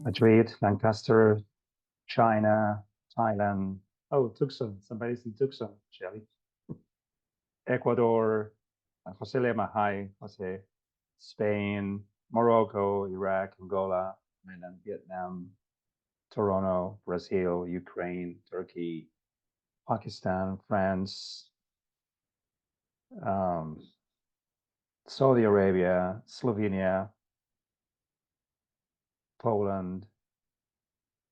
Madrid, Lancaster, China, Thailand. Oh, Tucson. Somebody's in Tucson, Shelley. Ecuador, Jose Lema, hi, Jose. Spain, Morocco, Iraq, Angola, Thailand, Vietnam, Toronto, Brazil, Ukraine, Turkey, Pakistan, France, um, Saudi Arabia, Slovenia, Poland,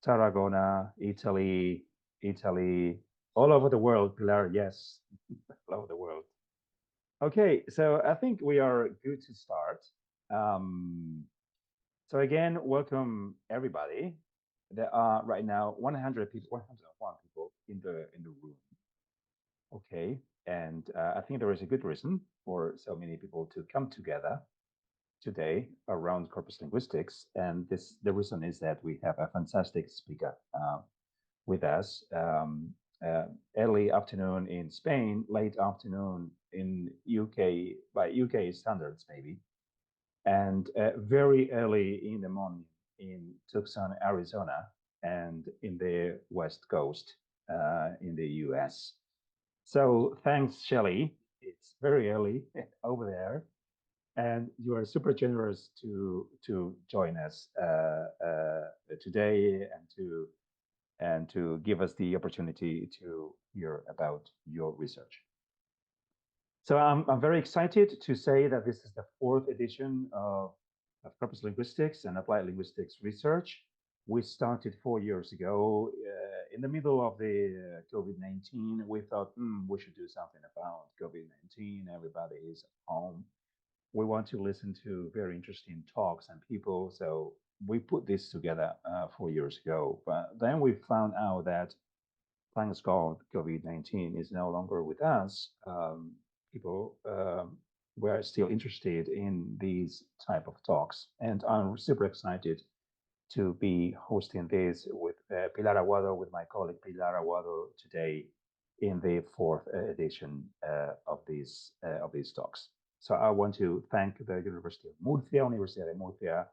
Tarragona, Italy, all over the world, Pilar, yes, all over the world. Okay, so I think we are good to start. Um, so again, welcome everybody. There are right now 100 people, 101 people in the room. Okay, and I think there is a good reason for so many people to come together today around corpus linguistics, and the reason is that we have a fantastic speaker with us. Early afternoon in Spain, late afternoon in UK by UK standards maybe, and very early in the morning in Tucson, Arizona, and in the West Coast in the US. So thanks, Shelley. It's very early over there, and you are super generous to join us today and to give us the opportunity to hear about your research. So I'm very excited to say that this is the fourth edition of Corpus Linguistics and Applied Linguistics Research. We started 4 years ago in the middle of the COVID-19. We thought, we should do something about COVID-19. Everybody is at home. We want to listen to very interesting talks and people. So we put this together 4 years ago. But then we found out that, thanks God, COVID-19 is no longer with us. People were still interested in these type of talks. And I'm super excited to be hosting this with Pilar Aguado, with my colleague Pilar Aguado today in the fourth edition of these talks. So I want to thank the University of Murcia, Universidad de Murcia,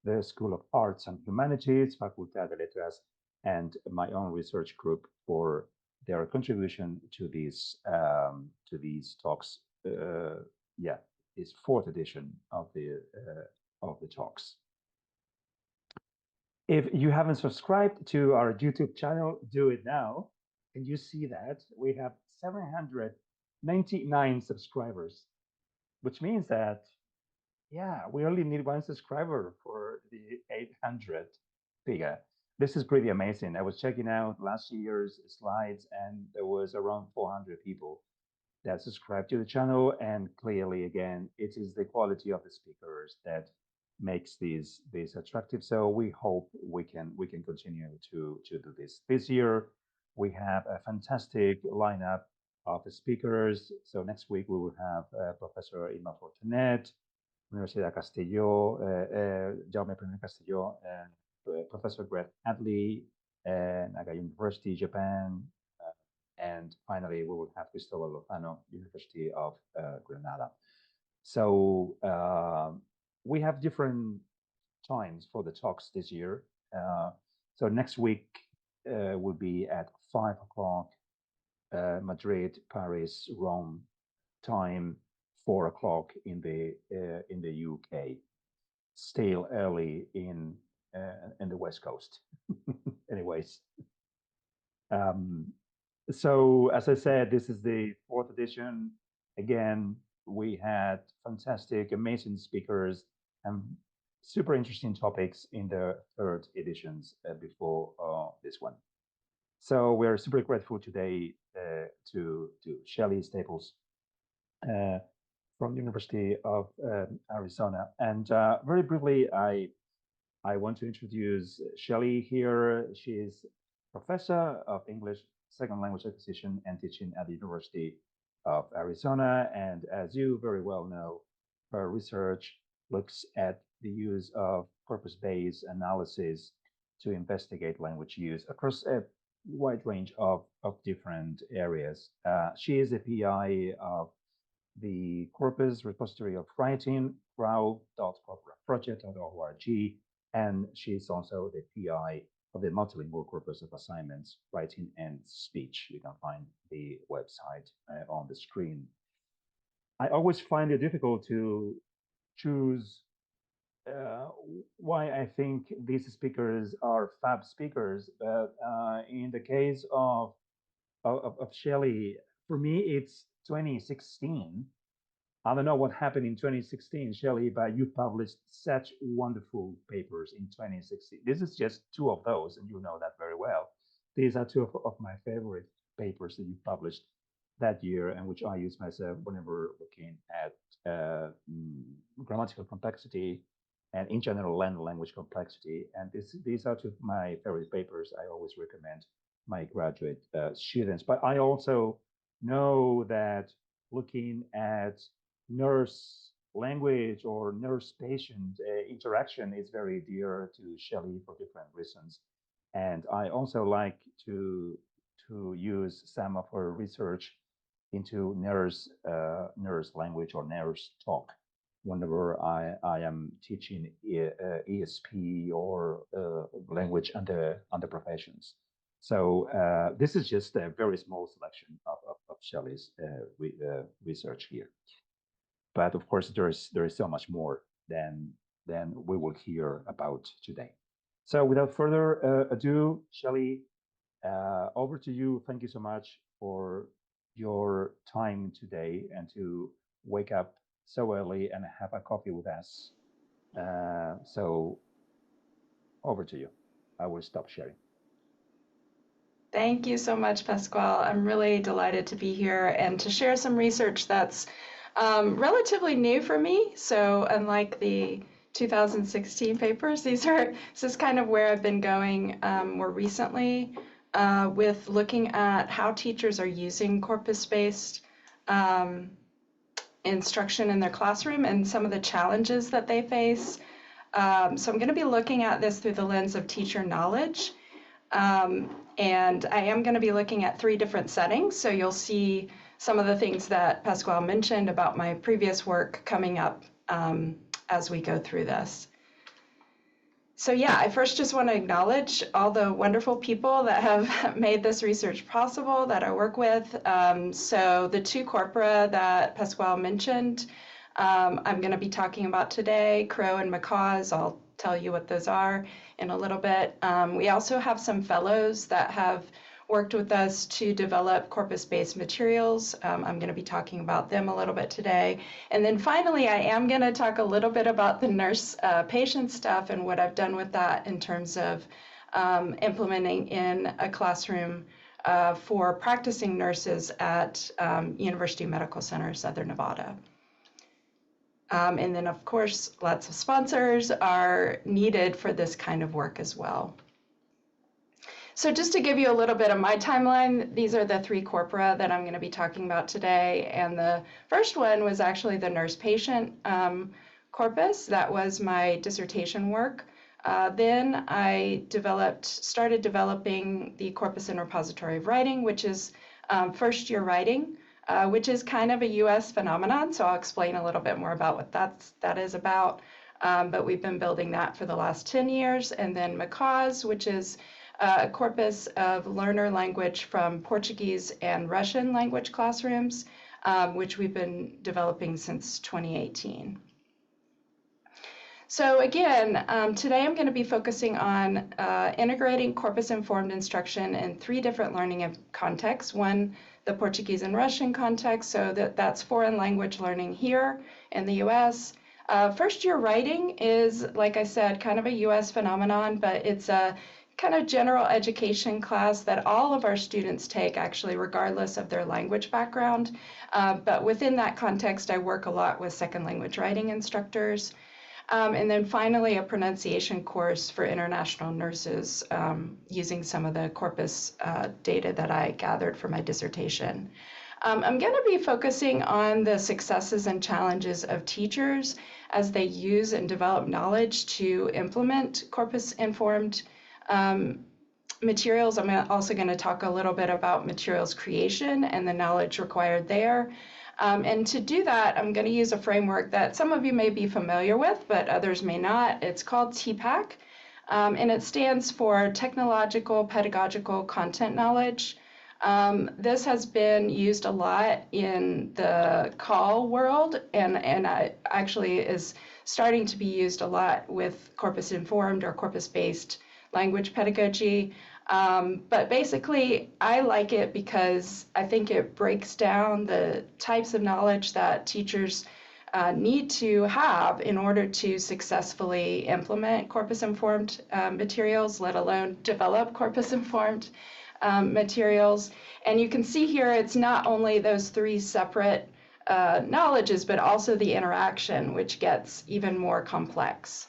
the School of Arts and Humanities, Facultad de Letras, and my own research group for their contribution to these talks. Yeah, this fourth edition of the talks. If you haven't subscribed to our YouTube channel, do it now. And you see that we have 799 subscribers, which means that, yeah, we only need one subscriber for the 800 figure. This is pretty amazing. I was checking out last year's slides, and there was around 400 people that subscribe to the channel. And clearly, again, it is the quality of the speakers that makes these attractive. So we hope we can continue to do this. This year, we have a fantastic lineup of speakers. So next week we will have Professor Irma Fortunet, Universidad de Castelló, Jaume I Castelló, and Professor Greg Hadley, Naga University, Japan, and finally we will have Cristóbal Lozano, University of Granada. So we have different times for the talks this year. So next week will be at 5 o'clock Madrid, Paris, Rome time, 4 o'clock in the UK. Still early in the West Coast. Anyways, so as I said, this is the fourth edition. Again, we had fantastic, amazing speakers and super interesting topics in the third editions before this one. So we're super grateful today to Shelley Staples from the University of Arizona. And very briefly, I want to introduce Shelley here. She is professor of English second language acquisition and teaching at the University of Arizona. And as you very well know, her research looks at the use of corpus-based analysis to investigate language use across a wide range of different areas. She is a PI of the Corpus Repository of Writing, crow.corpusproject.org, And she's also the PI of the multilingual corpus of assignments, writing and speech. You can find the website on the screen. I always find it difficult to choose why I think these speakers are fab speakers, but in the case of Shelley, for me, it's 2016. I don't know what happened in 2016, Shelley, but you published such wonderful papers in 2016. This is just two of those, and you know that very well. These are two of my favorite papers that you published that year, and which I use myself whenever looking at grammatical complexity and in general language complexity. And these are two of my favorite papers. I always recommend my graduate students. But I also know that looking at nurse language or nurse patient interaction is very dear to Shelley for different reasons. And I also like to use some of her research into nurse language or nurse talk whenever I am teaching ESP or language under professions. So this is just a very small selection of Shelley's research here. But of course, there is so much more than we will hear about today. So without further ado, Shelley, over to you. Thank you so much for your time today and to wake up so early and have a coffee with us. So over to you. I will stop sharing. Thank you so much, Pasquale. I'm really delighted to be here and to share some research that's relatively new for me. So unlike the 2016 papers, this is kind of where I've been going more recently with looking at how teachers are using corpus-based instruction in their classroom and some of the challenges that they face. So I'm going to be looking at this through the lens of teacher knowledge. And I am going to be looking at 3 different settings. So you'll see some of the things that Pasquale mentioned about my previous work coming up as we go through this. So yeah, I first just want to acknowledge all the wonderful people that have made this research possible that I work with. So the 2 corpora that Pasquale mentioned, I'm going to be talking about today, Crow and Macaws. I'll tell you what those are in a little bit. We also have some fellows that have worked with us to develop corpus-based materials. I'm going to be talking about them a little bit today. And then finally, I am going to talk a little bit about the nurse patient stuff and what I've done with that in terms of implementing in a classroom for practicing nurses at University Medical Center, Southern Nevada. And then, of course, lots of sponsors are needed for this kind of work as well. So just to give you a little bit of my timeline, these are the 3 corpora that I'm going to be talking about today. And the first one was actually the nurse-patient corpus. That was my dissertation work. Then I started developing the corpus and repository of writing, which is first-year writing. Which is kind of a U.S. phenomenon, so I'll explain a little bit more about what that is about. But we've been building that for the last 10 years. And then Macaws, which is a corpus of learner language from Portuguese and Russian language classrooms, which we've been developing since 2018. So again, today I'm going to be focusing on integrating corpus-informed instruction in 3 different learning contexts. One, the Portuguese and Russian context, so that's foreign language learning here in the U.S. First-year writing is, like I said, kind of a U.S. phenomenon, but it's a kind of general education class that all of our students take, actually, regardless of their language background. But within that context, I work a lot with second language writing instructors. And then finally, a pronunciation course for international nurses using some of the corpus data that I gathered for my dissertation. I'm going to be focusing on the successes and challenges of teachers as they use and develop knowledge to implement corpus-informed materials. I'm also going to talk a little bit about materials creation and the knowledge required there. And to do that, I'm going to use a framework that some of you may be familiar with, but others may not. It's called TPACK, and it stands for Technological Pedagogical Content Knowledge. This has been used a lot in the CAL world, and actually is starting to be used a lot with corpus-informed or corpus-based language pedagogy. But basically, I like it because I think it breaks down the types of knowledge that teachers need to have in order to successfully implement corpus-informed materials, let alone develop corpus-informed materials. And you can see here, it's not only those three separate knowledges, but also the interaction, which gets even more complex.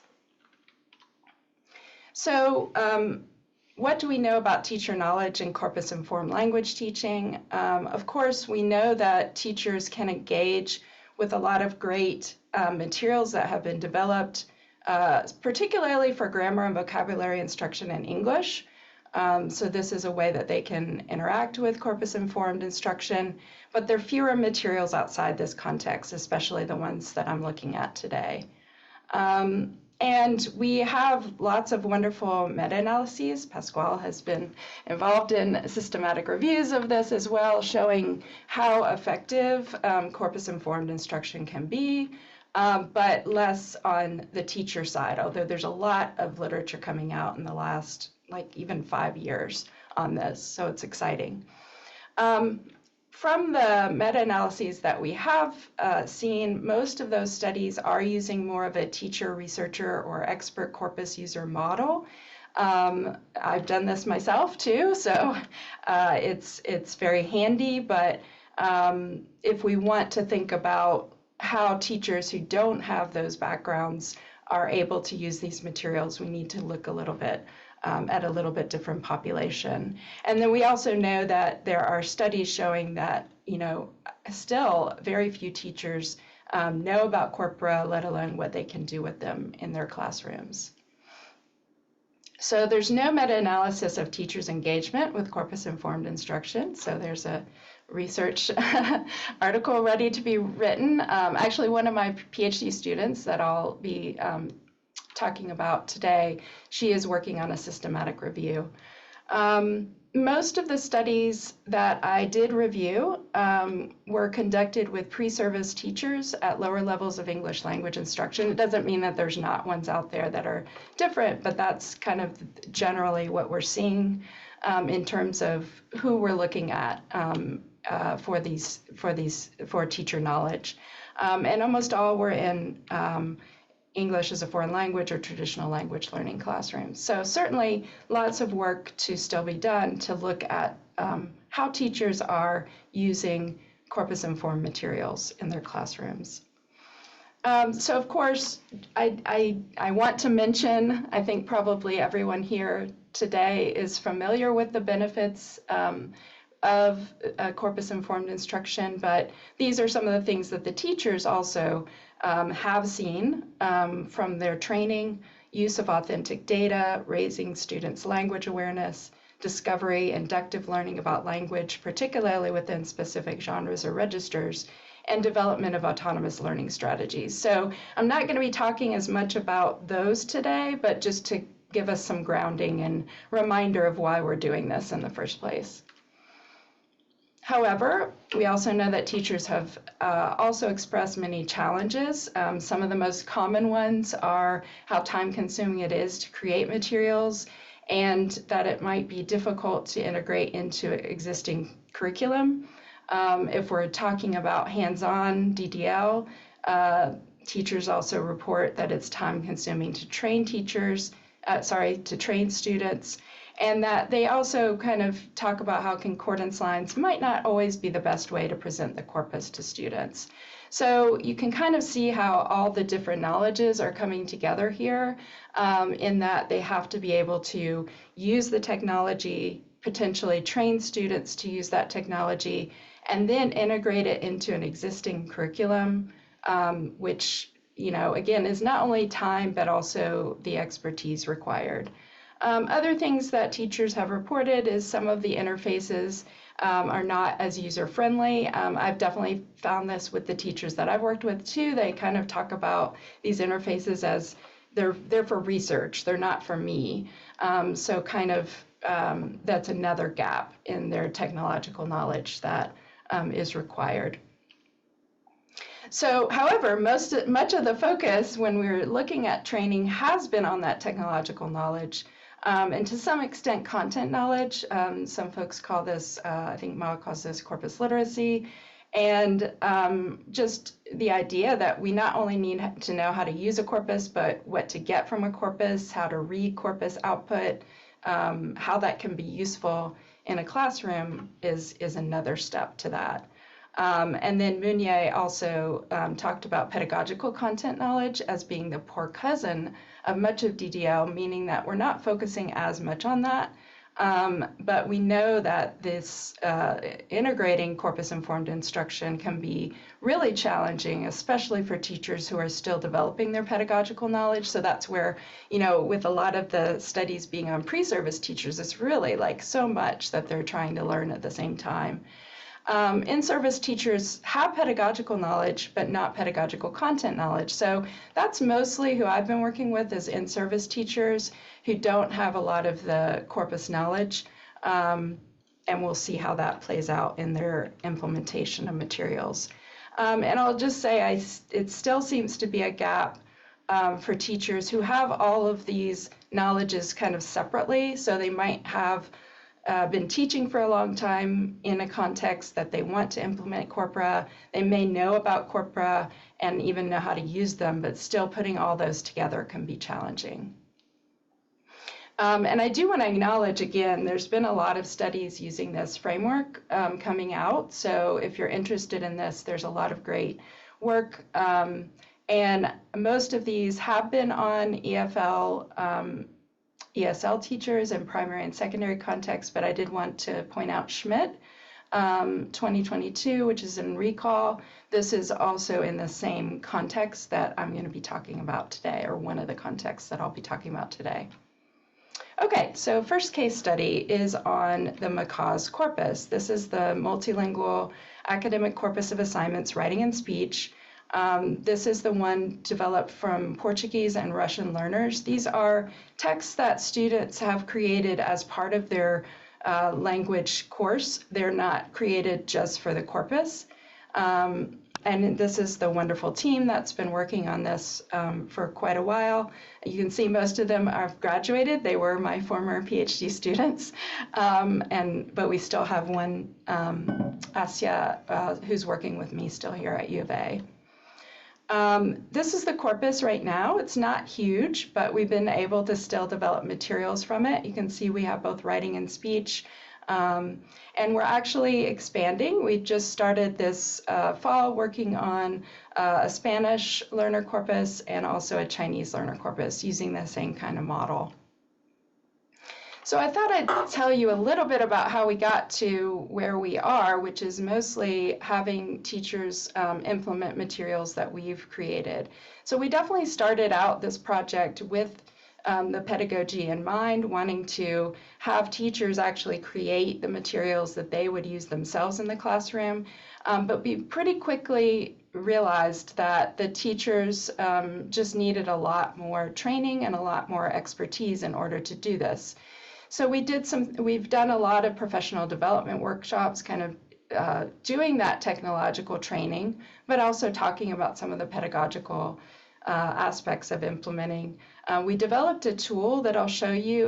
So what do we know about teacher knowledge in corpus-informed language teaching? Of course, we know that teachers can engage with a lot of great materials that have been developed, particularly for grammar and vocabulary instruction in English. So this is a way that they can interact with corpus-informed instruction, but there are fewer materials outside this context, especially the ones that I'm looking at today. And we have lots of wonderful meta-analyses. Pasquale has been involved in systematic reviews of this as well, showing how effective corpus-informed instruction can be, but less on the teacher side, although there's a lot of literature coming out in the last, like, even 5 years on this, so it's exciting. From the meta-analyses that we have seen, most of those studies are using more of a teacher, researcher, or expert corpus user model. I've done this myself too, so it's very handy, but if we want to think about how teachers who don't have those backgrounds are able to use these materials, we need to look a little bit at a little bit different population. And then we also know that there are studies showing that, still very few teachers know about corpora, let alone what they can do with them in their classrooms. So there's no meta-analysis of teachers' engagement with corpus-informed instruction. So there's a research article ready to be written. Actually, one of my PhD students that I'll be talking about today, she is working on a systematic review. Most of the studies that I did review were conducted with pre-service teachers at lower levels of English language instruction. It doesn't mean that there's not ones out there that are different, but that's kind of generally what we're seeing in terms of who we're looking at for teacher knowledge. And almost all were in English as a foreign language or traditional language learning classrooms. So certainly lots of work to still be done to look at how teachers are using corpus-informed materials in their classrooms. So of course, I want to mention, I think probably everyone here today is familiar with the benefits of corpus-informed instruction, but these are some of the things that the teachers also have seen from their training: use of authentic data, raising students' language awareness, discovery, inductive learning about language, particularly within specific genres or registers, and development of autonomous learning strategies. So I'm not going to be talking as much about those today, but just to give us some grounding and reminder of why we're doing this in the first place. However, we also know that teachers have also expressed many challenges. Some of the most common ones are how time-consuming it is to create materials, and that it might be difficult to integrate into existing curriculum. If we're talking about hands-on DDL, teachers also report that it's time-consuming to train students, and that they also kind of talk about how concordance lines might not always be the best way to present the corpus to students. So you can kind of see how all the different knowledges are coming together here, in that they have to be able to use the technology, potentially train students to use that technology, and then integrate it into an existing curriculum, which, again, is not only time, but also the expertise required. Other things that teachers have reported is some of the interfaces are not as user-friendly. I've definitely found this with the teachers that I've worked with too. They kind of talk about these interfaces as they're for research, they're not for me. So kind of that's another gap in their technological knowledge that is required. So, however, much of the focus when we're looking at training has been on that technological knowledge, and to some extent content knowledge. Some folks call this, I think Ma calls this corpus literacy, and just the idea that we not only need to know how to use a corpus, but what to get from a corpus, how to read corpus output, how that can be useful in a classroom is another step to that. And then Meunier also talked about pedagogical content knowledge as being the poor cousin of much of DDL, meaning that we're not focusing as much on that. But we know that this integrating corpus-informed instruction can be really challenging, especially for teachers who are still developing their pedagogical knowledge. So that's where, you know, with a lot of the studies being on pre-service teachers, it's really like so much that they're trying to learn at the same time. In-service teachers have pedagogical knowledge, but not pedagogical content knowledge. So that's mostly who I've been working with is in-service teachers who don't have a lot of the corpus knowledge. And we'll see how that plays out in their implementation of materials. And I'll just say it still seems to be a gap for teachers who have all of these knowledges kind of separately. So they might have been teaching for a long time in a context that they want to implement corpora. They may know about corpora and even know how to use them, but still putting all those together can be challenging. And I do want to acknowledge, again, there's been a lot of studies using this framework coming out. So if you're interested in this, there's a lot of great work. And most of these have been on ESL teachers in primary and secondary contexts, but I did want to point out Schmidt 2022, which is in recall. This is also in the same context that I'm going to be talking about today, or one of the contexts that I'll be talking about today. Okay, so first case study is on the McCAWS corpus. This is the multilingual academic corpus of assignments, writing and speech. This is the one developed from Portuguese and Russian learners. These are texts that students have created as part of their language course. They're not created just for the corpus. And this is the wonderful team that's been working on this for quite a while. You can see most of them have graduated. They were my former PhD students. But we still have one, Asya, who's working with me still here at U of A. This is the corpus right now. It's not huge, but we've been able to still develop materials from it. You can see we have both writing and speech, and we're actually expanding. We just started this fall working on a Spanish learner corpus and also a Chinese learner corpus using the same kind of model. So I thought I'd tell you a little bit about how we got to where we are, which is mostly having teachers implement materials that we've created. So we definitely started out this project with the pedagogy in mind, wanting to have teachers actually create the materials that they would use themselves in the classroom, but we pretty quickly realized that the teachers just needed a lot more training and a lot more expertise in order to do this. So we've done a lot of professional development workshops, kind of doing that technological training, but also talking about some of the pedagogical aspects of implementing. We developed a tool that I'll show you.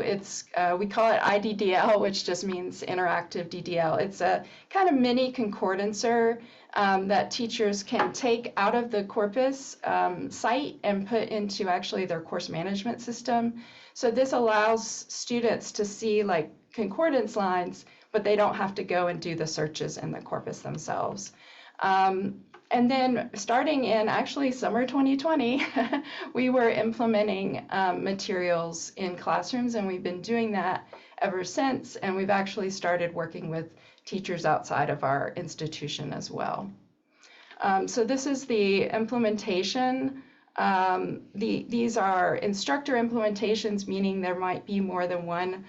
We call it IDDL, which just means interactive DDL. It's a kind of mini concordancer that teachers can take out of the corpus site and put into actually their course management system. So this allows students to see like concordance lines, but they don't have to go and do the searches in the corpus themselves. And then starting in actually summer 2020, we were implementing materials in classrooms, and we've been doing that ever since. And we've actually started working with teachers outside of our institution as well. So this is the implementation. These are instructor implementations, meaning there might be more than one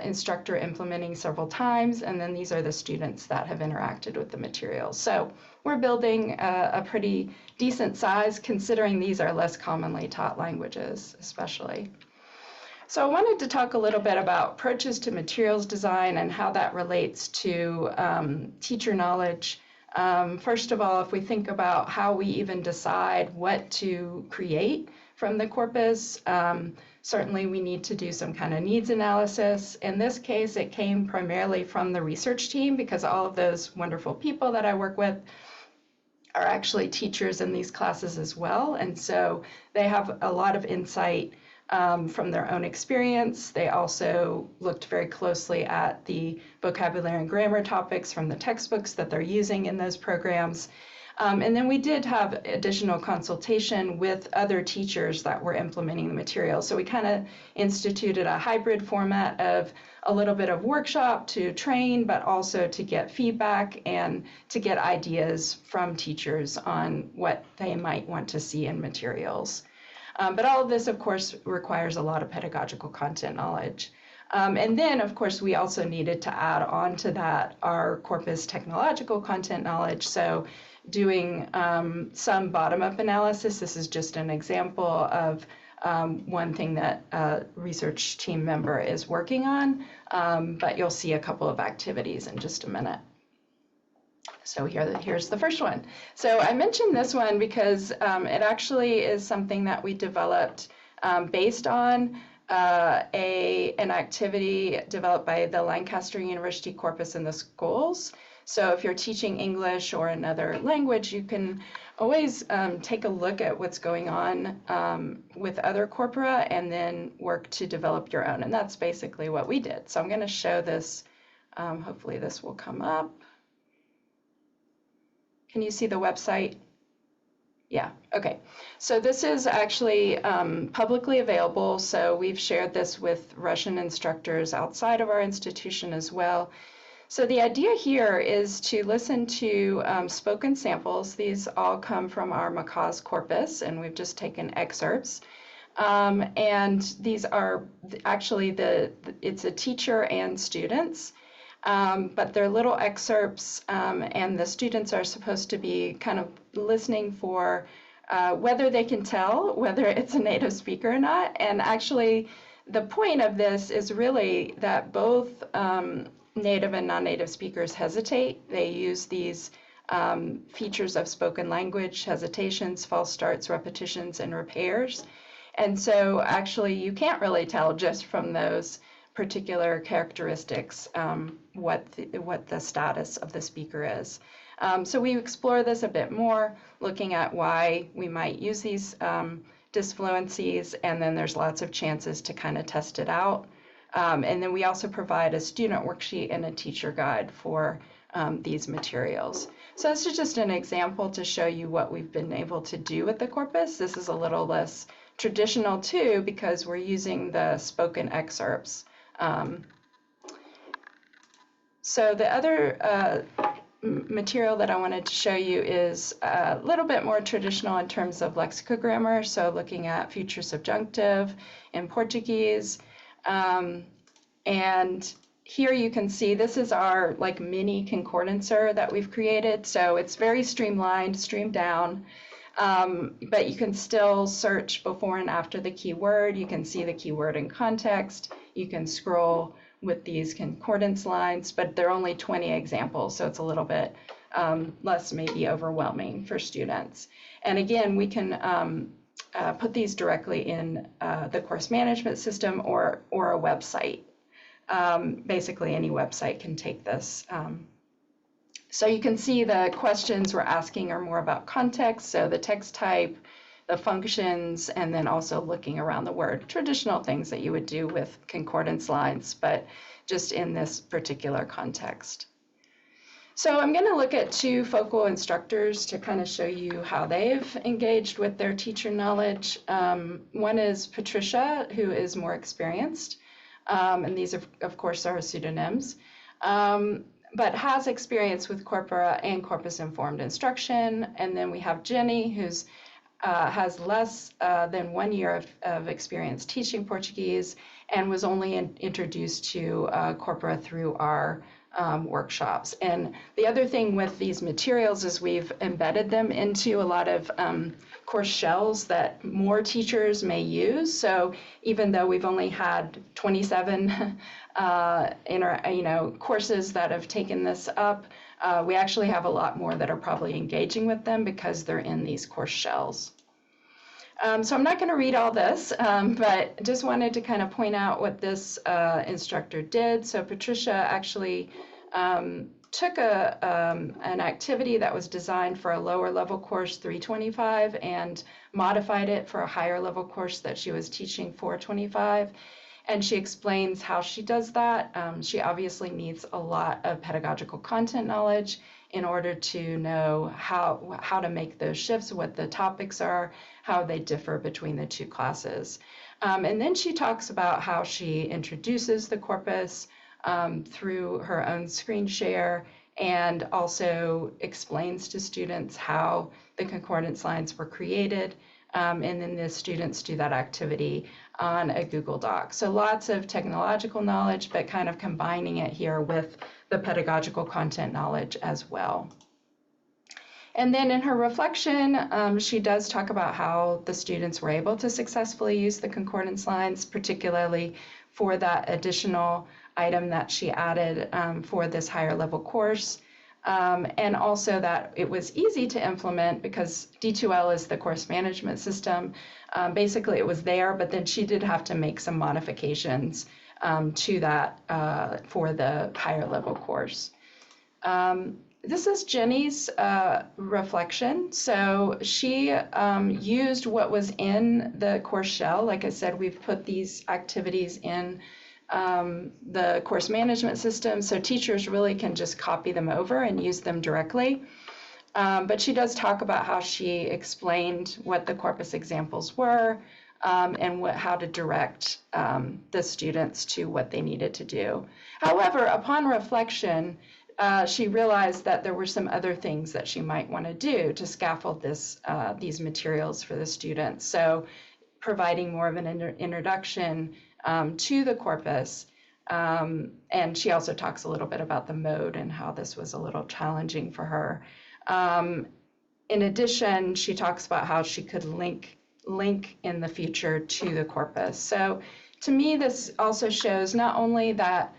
instructor implementing several times, and then these are the students that have interacted with the materials. So we're building a pretty decent size considering these are less commonly taught languages, especially. So I wanted to talk a little bit about approaches to materials design and how that relates to teacher knowledge. First of all, if we think about how we even decide what to create from the corpus, certainly we need to do some kind of needs analysis. In this case, it came primarily from the research team because all of those wonderful people that I work with are actually teachers in these classes as well. And so they have a lot of insight from their own experience. They also looked very closely at the vocabulary and grammar topics from the textbooks that they're using in those programs. And then we did have additional consultation with other teachers that were implementing the material. So we kind of instituted a hybrid format of a little bit of workshop to train, but also to get feedback and to get ideas from teachers on what they might want to see in materials. But all of this, of course, requires a lot of pedagogical content knowledge. And then, of course, we also needed to add on to that our corpus technological content knowledge. So doing some bottom-up analysis. This is just an example of one thing that a research team member is working on, but you'll see a couple of activities in just a minute. So here's the first one. So I mentioned this one because it actually is something that we developed based on an activity developed by the Lancaster University Corpus in the Schools. So if you're teaching English or another language, you can always take a look at what's going on with other corpora and then work to develop your own. And that's basically what we did. So I'm going to show this. Hopefully this will come up. Can you see the website? Yeah, okay. So this is actually publicly available. So we've shared this with Russian instructors outside of our institution as well. So the idea here is to listen to spoken samples. These all come from our Macaw's corpus, and we've just taken excerpts. And these are actually it's a teacher and students. But they're little excerpts, and the students are supposed to be kind of listening for whether they can tell whether it's a native speaker or not. And actually, the point of this is really that both native and non-native speakers hesitate. They use these features of spoken language, hesitations, false starts, repetitions, and repairs. And so actually, you can't really tell just from those particular characteristics what the status of the speaker is. So we explore this a bit more, looking at why we might use these disfluencies, and then there's lots of chances to kind of test it out. And then we also provide a student worksheet and a teacher guide for these materials. So this is just an example to show you what we've been able to do with the corpus. This is a little less traditional too, because we're using the spoken excerpts. So the other material that I wanted to show you is a little bit more traditional in terms of lexicogrammar, so looking at future subjunctive in Portuguese. And here you can see this is our like mini concordancer that we've created. So it's very streamlined, streamed down, but you can still search before and after the keyword. You can see the keyword in context. You can scroll with these concordance lines, but there are only 20 examples, so it's a little bit less maybe overwhelming for students. And again, we can put these directly in the course management system or a website. Basically, any website can take this. So you can see the questions we're asking are more about context, so the text type, the functions, and then also looking around the word. Traditional things that you would do with concordance lines, but just in this particular context. So I'm going to look at two focal instructors to kind of show you how they've engaged with their teacher knowledge. One is Patricia, who is more experienced, and these, of course, are pseudonyms, but has experience with corpora and corpus-informed instruction. And then we have Jenny, who's has less than 1 year of experience teaching Portuguese and was only introduced to corpora through our workshops. And the other thing with these materials is we've embedded them into a lot of course shells that more teachers may use. So even though we've only had 27 courses that have taken this up, we actually have a lot more that are probably engaging with them because they're in these course shells. So I'm not going to read all this, but just wanted to kind of point out what this instructor did. So Patricia actually took an activity that was designed for a lower level course 325 and modified it for a higher level course that she was teaching 425. And she explains how she does that. She obviously needs a lot of pedagogical content knowledge in order to know how to make those shifts, what the topics are, how they differ between the two classes. And then she talks about how she introduces the corpus through her own screen share and also explains to students how the concordance lines were created. And then the students do that activity on a Google Doc. So lots of technological knowledge, but kind of combining it here with the pedagogical content knowledge as well. And then in her reflection, she does talk about how the students were able to successfully use the concordance lines, particularly for that additional item that she added for this higher level course. And also that it was easy to implement because D2L is the course management system. Basically, it was there, but then she did have to make some modifications to that for the higher level course. This is Jenny's reflection. So she used what was in the course shell. Like I said, we've put these activities in the course management system, so teachers really can just copy them over and use them directly. But she does talk about how she explained what the corpus examples were and how to direct the students to what they needed to do. However, upon reflection, she realized that there were some other things that she might want to do to scaffold these materials for the students. So providing more of an introduction to the corpus. And she also talks a little bit about the mode and how this was a little challenging for her. In addition, she talks about how she could link in the future to the corpus. So to me, this also shows not only that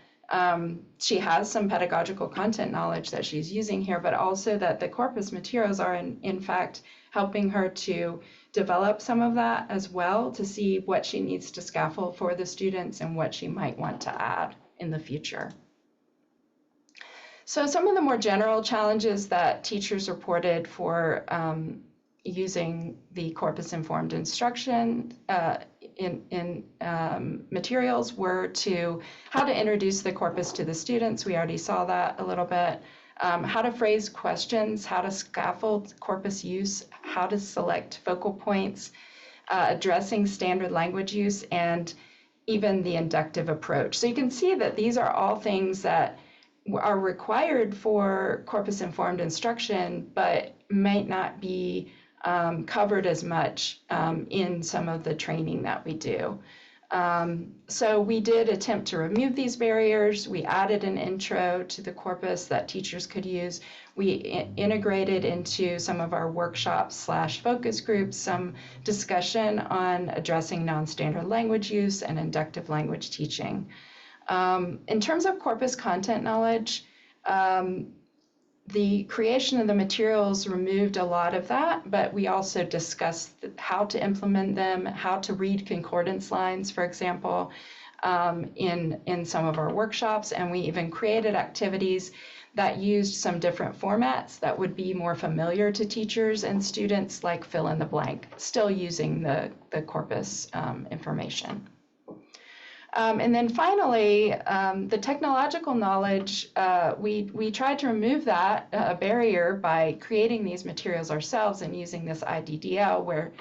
she has some pedagogical content knowledge that she's using here, but also that the corpus materials are in fact helping her to develop some of that as well, to see what she needs to scaffold for the students and what she might want to add in the future. So some of the more general challenges that teachers reported for using the corpus-informed instruction in materials were to how to introduce the corpus to the students. We already saw that a little bit. How to phrase questions, how to scaffold corpus use, how to select focal points, addressing standard language use, and even the inductive approach. So you can see that these are all things that are required for corpus-informed instruction, but might not be covered as much in some of the training that we do. So we did attempt to remove these barriers. We added an intro to the corpus that teachers could use. We integrated into some of our workshops / focus groups some discussion on addressing non-standard language use and inductive language teaching. In terms of corpus content knowledge, the creation of the materials removed a lot of that, but we also discussed how to implement them, how to read concordance lines, for example, in some of our workshops, and we even created activities that used some different formats that would be more familiar to teachers and students, like fill in the blank, still using the corpus information. And then finally, the technological knowledge, we tried to remove that barrier by creating these materials ourselves and using this IDDL where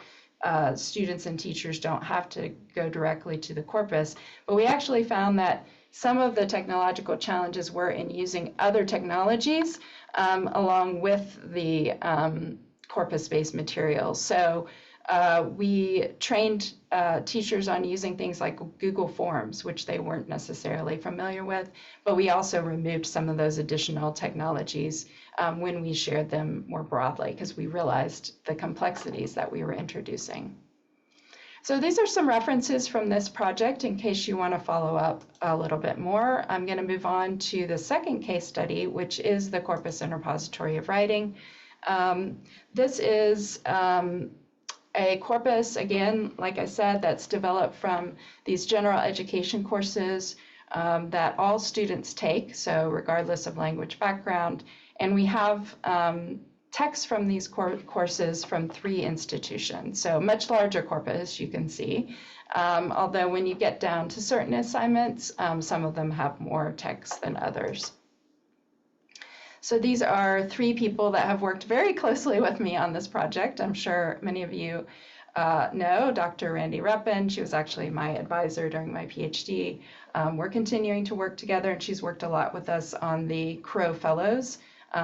students and teachers don't have to go directly to the corpus. But we actually found that some of the technological challenges were in using other technologies along with the corpus-based materials. So We trained teachers on using things like Google Forms, which they weren't necessarily familiar with, but we also removed some of those additional technologies when we shared them more broadly because we realized the complexities that we were introducing. So these are some references from this project in case you want to follow up a little bit more. I'm going to move on to the second case study, which is the Corpus Interpository of Writing. This is a corpus, again, like I said, that's developed from these general education courses that all students take, so regardless of language background. And we have texts from these courses from 3 institutions, so much larger corpus, you can see. Although when you get down to certain assignments, some of them have more texts than others. So these are 3 people that have worked very closely with me on this project. I'm sure many of you know Dr. Randy Reppin. She was actually my advisor during my PhD. We're continuing to work together, and she's worked a lot with us on the Crow Fellows,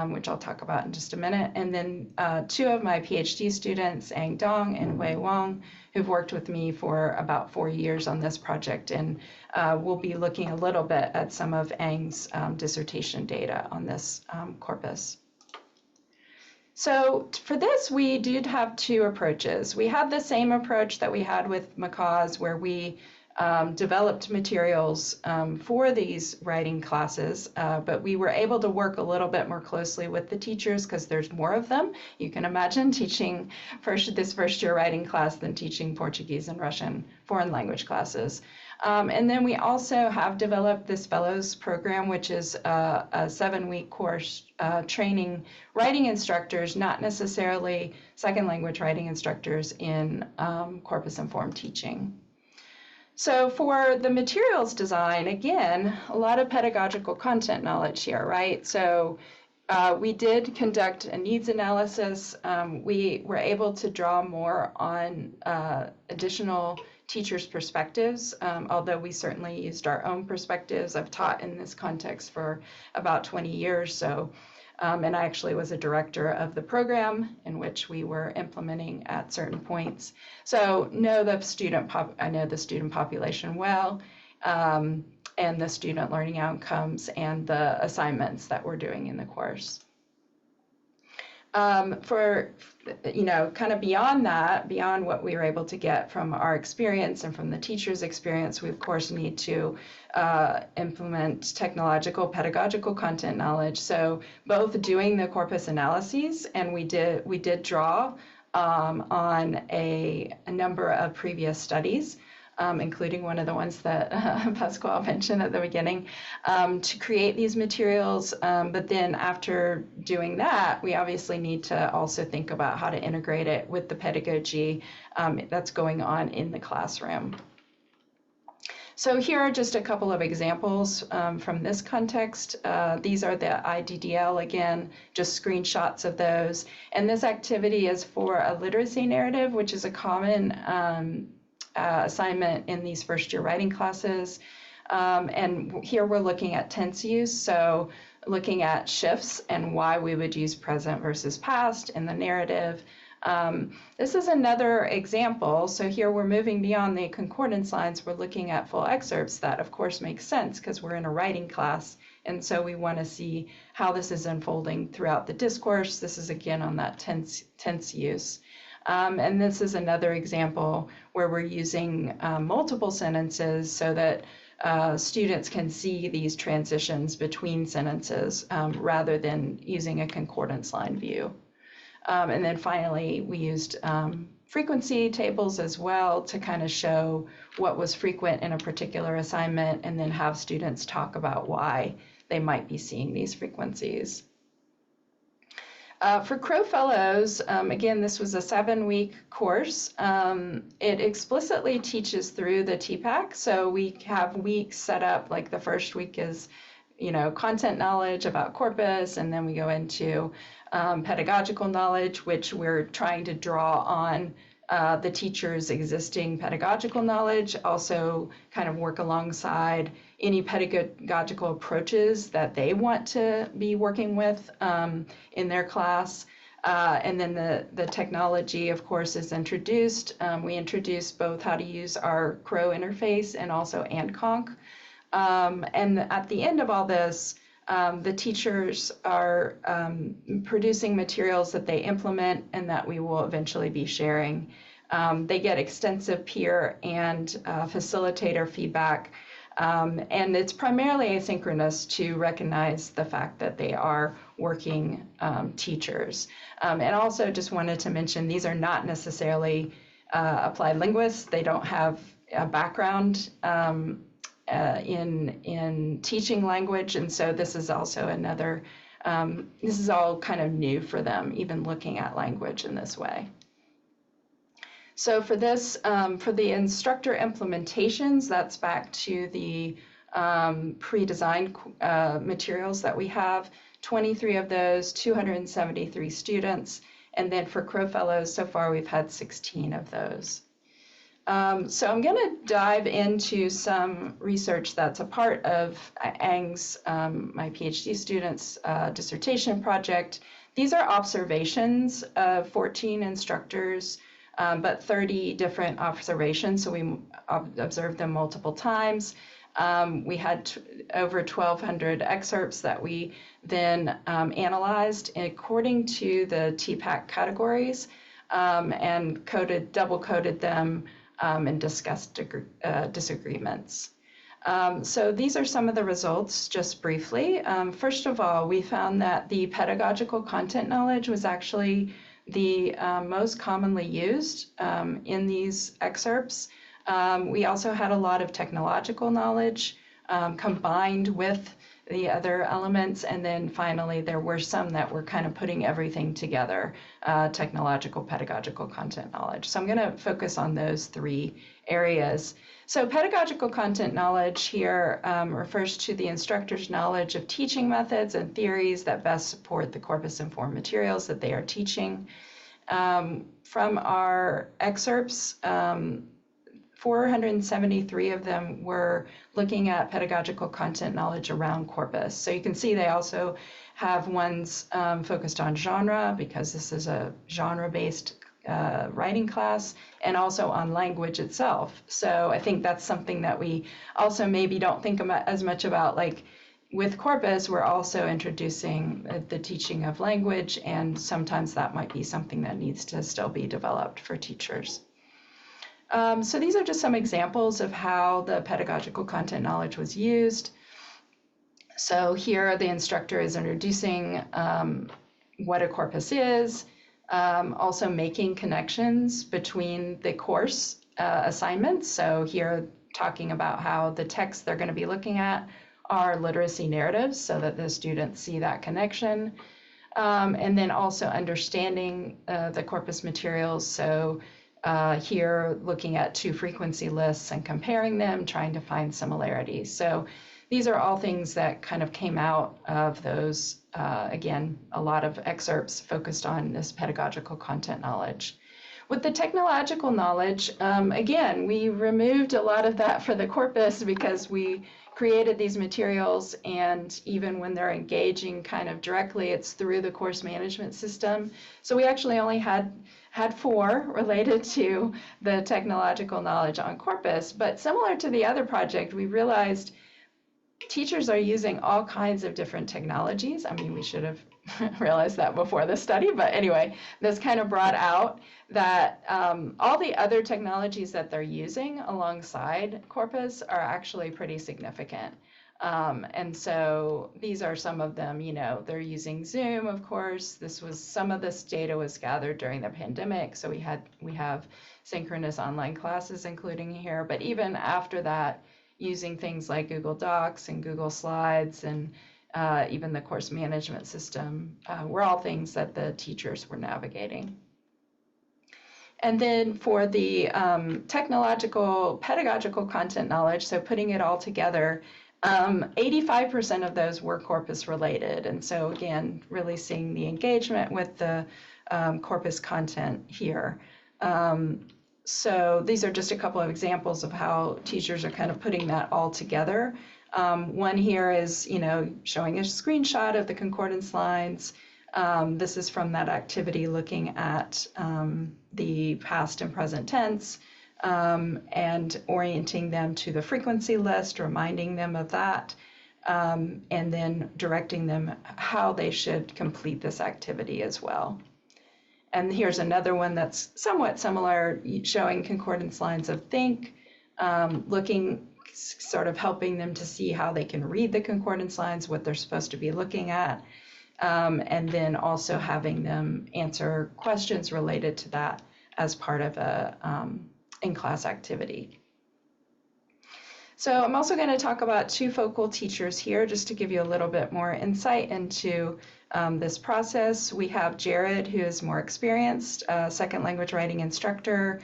which I'll talk about in just a minute. And then 2 of my PhD students, Ang Dong and Wei Wang, who've worked with me for about 4 years on this project. And we'll be looking a little bit at some of Ang's dissertation data on this corpus. So for this, we did have 2 approaches. We had the same approach that we had with Macaw's, where we developed materials for these writing classes, but we were able to work a little bit more closely with the teachers because there's more of them. You can imagine teaching this first year writing class than teaching Portuguese and Russian foreign language classes. And then we also have developed this fellows program, which is a 7-week course training writing instructors, not necessarily second language writing instructors, in Corpus-Informed teaching. So for the materials design, again, a lot of pedagogical content knowledge here, right? So we did conduct a needs analysis. We were able to draw more on additional teachers' perspectives, although we certainly used our own perspectives. I've taught in this context for about 20 years, so and I actually was a director of the program in which we were implementing at certain points. So I know the student population well, and the student learning outcomes and the assignments that we're doing in the course. For, kind of beyond that, beyond what we were able to get from our experience and from the teacher's experience, we of course need to implement technological, pedagogical content knowledge. So both doing the corpus analyses, and we did draw on a number of previous studies, including one of the ones that Pasquale mentioned at the beginning, to create these materials. But then after doing that, we obviously need to also think about how to integrate it with the pedagogy that's going on in the classroom. So here are just a couple of examples from this context. These are the IDDL, again, just screenshots of those. And this activity is for a literacy narrative, which is a common assignment in these first year writing classes. And here we're looking at tense use, so looking at shifts and why we would use present versus past in the narrative. This is another example. So here we're moving beyond the concordance lines. We're looking at full excerpts. That of course makes sense because we're in a writing class. And so we want to see how this is unfolding throughout the discourse. This is again on that tense use. And this is another example where we're using multiple sentences so that students can see these transitions between sentences rather than using a concordance line view. And then finally, we used frequency tables as well to kind of show what was frequent in a particular assignment and then have students talk about why they might be seeing these frequencies. For Crow Fellows, again, this was a 7-week course. It explicitly teaches through the TPAC, so we have weeks set up, like the first week is, content knowledge about corpus, and then we go into pedagogical knowledge, which we're trying to draw on the teacher's existing pedagogical knowledge, also kind of work alongside any pedagogical approaches that they want to be working with in their class. And then the technology, of course, is introduced. We introduced both how to use our Crow interface and also AndConc. And at the end of all this, the teachers are producing materials that they implement and that we will eventually be sharing. They get extensive peer and facilitator feedback, and it's primarily asynchronous to recognize the fact that they are working teachers. And also just wanted to mention, these are not necessarily applied linguists. They don't have a background in teaching language, and so this is also another, this is all kind of new for them, even looking at language in this way. So for this, for the instructor implementations, that's back to the pre-designed materials that we have, 23 of those, 273 students, and then for Crow Fellows, so far we've had 16 of those. So I'm going to dive into some research that's a part of Ang's, my PhD student's dissertation project. These are observations of 14 instructors, but 30 different observations, so we observed them multiple times. We had over 1,200 excerpts that we then analyzed according to the TPAC categories, and double-coded them and discussed disagreements. So these are some of the results, just briefly. First of all, we found that the pedagogical content knowledge was actually the most commonly used in these excerpts. We also had a lot of technological knowledge combined with the other elements, and then finally there were some that were kind of putting everything together, technological, pedagogical content knowledge. So I'm going to focus on those three areas. So pedagogical content knowledge here refers to the instructor's knowledge of teaching methods and theories that best support the Corpus-Informed materials that they are teaching. From our excerpts, 473 of them were looking at pedagogical content knowledge around corpus. So you can see they also have ones focused on genre, because this is a genre-based writing class, and also on language itself. So I think that's something that we also maybe don't think about as much about. Like with corpus, we're also introducing the teaching of language, and sometimes that might be something that needs to still be developed for teachers. So these are just some examples of how the pedagogical content knowledge was used. So here the instructor is introducing what a corpus is, also making connections between the course assignments. So here talking about how the texts they're going to be looking at are literacy narratives, so that the students see that connection. And then also understanding the corpus materials. So here looking at two frequency lists and comparing them, trying to find similarities. So these are all things that kind of came out of those, again, a lot of excerpts focused on this pedagogical content knowledge. With the technological knowledge, again, we removed a lot of that for the corpus because we created these materials, and even when they're engaging kind of directly, it's through the course management system. So we actually only had 4 related to the technological knowledge on corpus. But similar to the other project, we realized teachers are using all kinds of different technologies. I mean, we should have realized that before the study, but anyway, this kind of brought out that all the other technologies that they're using alongside corpus are actually pretty significant. And so these are some of them. You know, they're using Zoom, of course. Some of this data was gathered during the pandemic, so we have synchronous online classes including here, but even after that, using things like Google Docs and Google Slides and even the course management system were all things that the teachers were navigating. And then for the technological, pedagogical content knowledge, so putting it all together, 85% of those were corpus related. And so again, really seeing the engagement with the corpus content here. So these are just a couple of examples of how teachers are kind of putting that all together. One here is, you know, showing a screenshot of the concordance lines. This is from that activity looking at the past and present tense and orienting them to the frequency list, reminding them of that, and then directing them how they should complete this activity as well. And here's another one that's somewhat similar, showing concordance lines of think, looking, sort of helping them to see how they can read the concordance lines, what they're supposed to be looking at, and then also having them answer questions related to that as part of a in-class activity. So I'm also going to talk about two focal teachers here, just to give you a little bit more insight into this process. We have Jared, who is more experienced, second language writing instructor.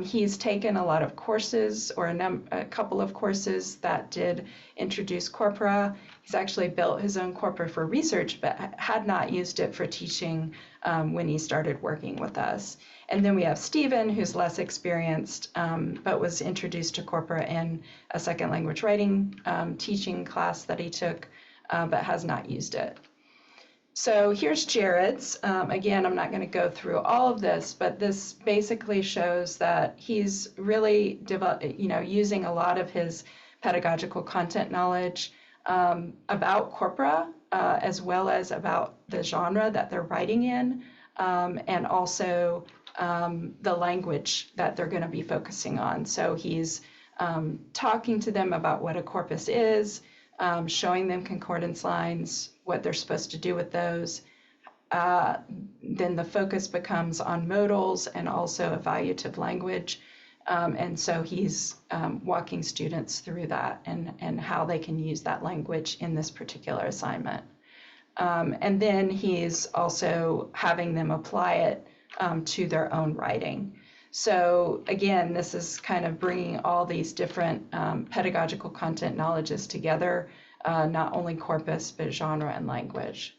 He's taken a lot of courses, or a couple of courses that did introduce corpora. He's actually built his own corpora for research, but had not used it for teaching when he started working with us. And then we have Stephen, who's less experienced, but was introduced to corpora in a second language writing teaching class that he took, but has not used it. So here's Jared's. Again, I'm not going to go through all of this, but this basically shows that he's really using a lot of his pedagogical content knowledge about corpora, as well as about the genre that they're writing in, and also the language that they're going to be focusing on. So he's talking to them about what a corpus is, showing them concordance lines, what they're supposed to do with those. Then the focus becomes on modals and also evaluative language. And so he's walking students through that and how they can use that language in this particular assignment. And then he's also having them apply it to their own writing. So again, this is kind of bringing all these different pedagogical content knowledges together, not only corpus, but genre and language.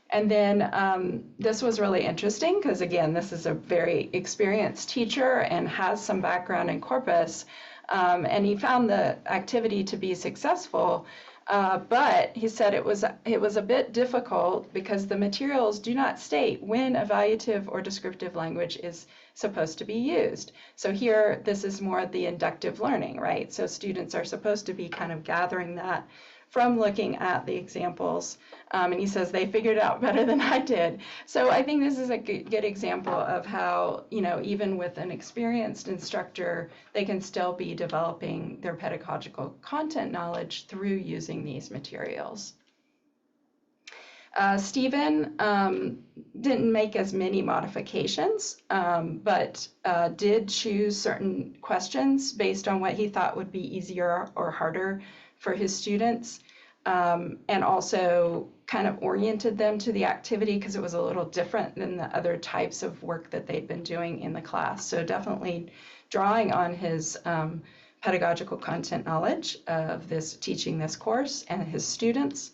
And then this was really interesting because, again, this is a very experienced teacher and has some background in corpus. And he found the activity to be successful, but he said it was a bit difficult because the materials do not state when evaluative or descriptive language is supposed to be used. So here, this is more the inductive learning, right? So students are supposed to be kind of gathering that from looking at the examples. And he says they figured it out better than I did. So I think this is a good example of how, even with an experienced instructor, they can still be developing their pedagogical content knowledge through using these materials. Stephen didn't make as many modifications, but did choose certain questions based on what he thought would be easier or harder for his students, and also kind of oriented them to the activity because it was a little different than the other types of work that they'd been doing in the class. So definitely drawing on his pedagogical content knowledge of teaching this course and his students.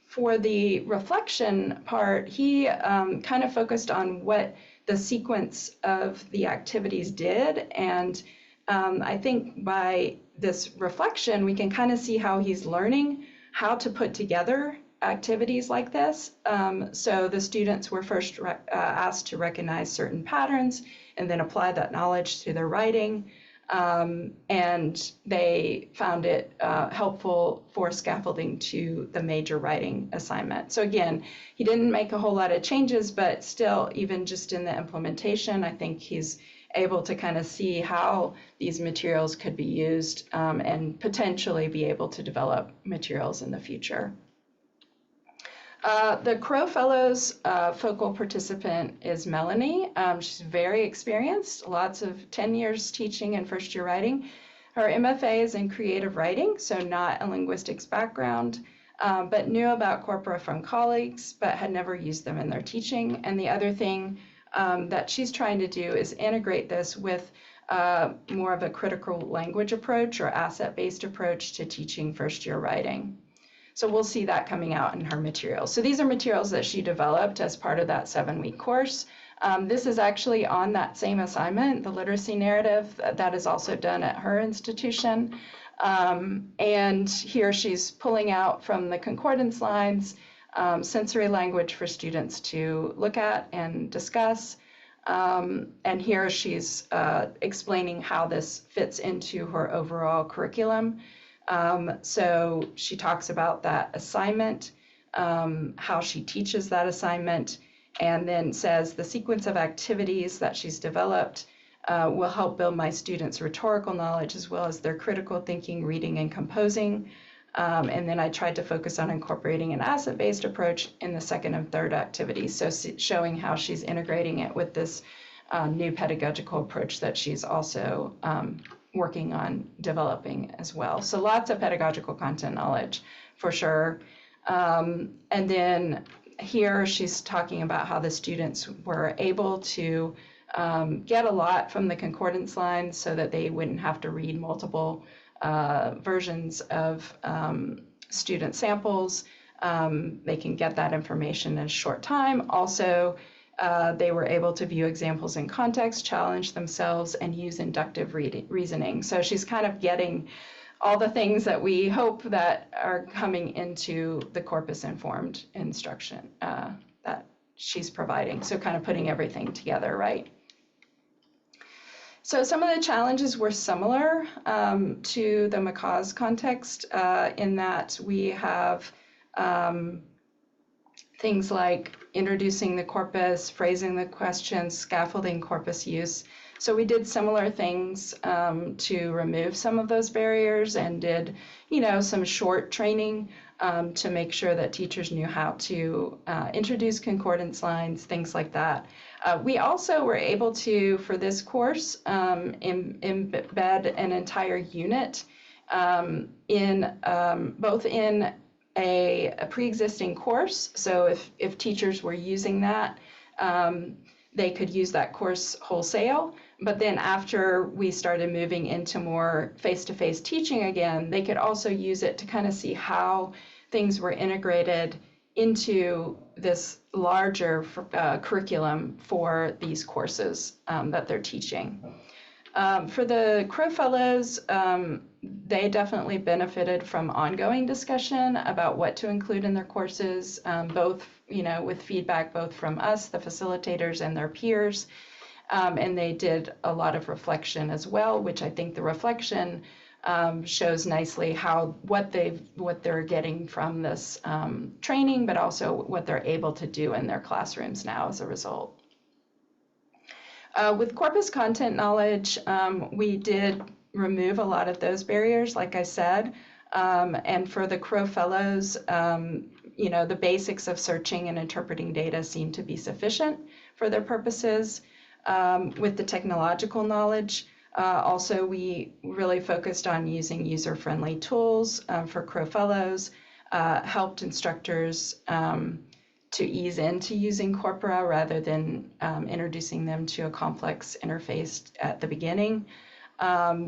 For the reflection part, he kind of focused on what the sequence of the activities did, and I think by this reflection, we can kind of see how he's learning how to put together activities like this. So the students were first asked to recognize certain patterns and then apply that knowledge to their writing. And they found it helpful for scaffolding to the major writing assignment. So again, he didn't make a whole lot of changes, but still, even just in the implementation, I think he's able to kind of see how these materials could be used and potentially be able to develop materials in the future. The Crow Fellows focal participant is Melanie. She's very experienced, lots of 10 years teaching and first year writing. Her MFA is in creative writing, so not a linguistics background, but knew about corpora from colleagues, but had never used them in their teaching. And the other thing that she's trying to do is integrate this with more of a critical language approach or asset-based approach to teaching first-year writing. So we'll see that coming out in her materials. So these are materials that she developed as part of that 7-week course. This is actually on that same assignment, the literacy narrative, that is also done at her institution. And here she's pulling out from the concordance lines sensory language for students to look at and discuss. And here she's explaining how this fits into her overall curriculum. So she talks about that assignment, how she teaches that assignment, and then says the sequence of activities that she's developed will help build my students' rhetorical knowledge as well as their critical thinking, reading, and composing. And then I tried to focus on incorporating an asset-based approach in the second and third activities, so showing how she's integrating it with this new pedagogical approach that she's also working on developing as well. So lots of pedagogical content knowledge for sure. And then here she's talking about how the students were able to get a lot from the concordance lines so that they wouldn't have to read multiple versions of student samples. They can get that information in a short time. Also, they were able to view examples in context, challenge themselves, and use inductive reasoning. So she's kind of getting all the things that we hope that are coming into the Corpus-Informed instruction that she's providing. So kind of putting everything together, right? So some of the challenges were similar to the Macaw's context in that we have things like introducing the corpus, phrasing the questions, scaffolding corpus use. So we did similar things to remove some of those barriers and did, some short training to make sure that teachers knew how to introduce concordance lines, things like that. We also were able to, for this course, embed an entire unit both in a pre-existing course. So if teachers were using that, they could use that course wholesale. But then after we started moving into more face-to-face teaching again, they could also use it to kind of see how things were integrated into this larger curriculum for these courses that they're teaching. For the Crow Fellows, they definitely benefited from ongoing discussion about what to include in their courses, both, with feedback both from us, the facilitators, and their peers. And they did a lot of reflection as well, which I think the reflection shows nicely what they're getting from this training, but also what they're able to do in their classrooms now as a result. With corpus content knowledge, we did remove a lot of those barriers, like I said. And for the Crow Fellows, the basics of searching and interpreting data seem to be sufficient for their purposes. With the technological knowledge, also we really focused on using user-friendly tools for Crow Fellows, helped instructors to ease into using corpora rather than introducing them to a complex interface at the beginning.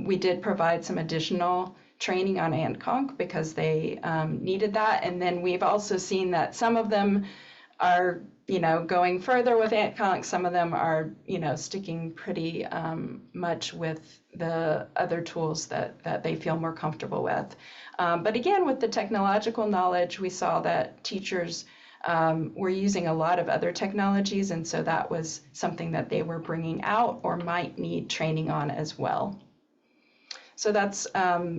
We did provide some additional training on AntConc because they needed that. And then we've also seen that some of them are, going further with AntConc. Some of them are, sticking pretty much with the other tools that they feel more comfortable with. But again, with the technological knowledge, we saw that teachers were using a lot of other technologies, and so that was something that they were bringing out or might need training on as well. So that's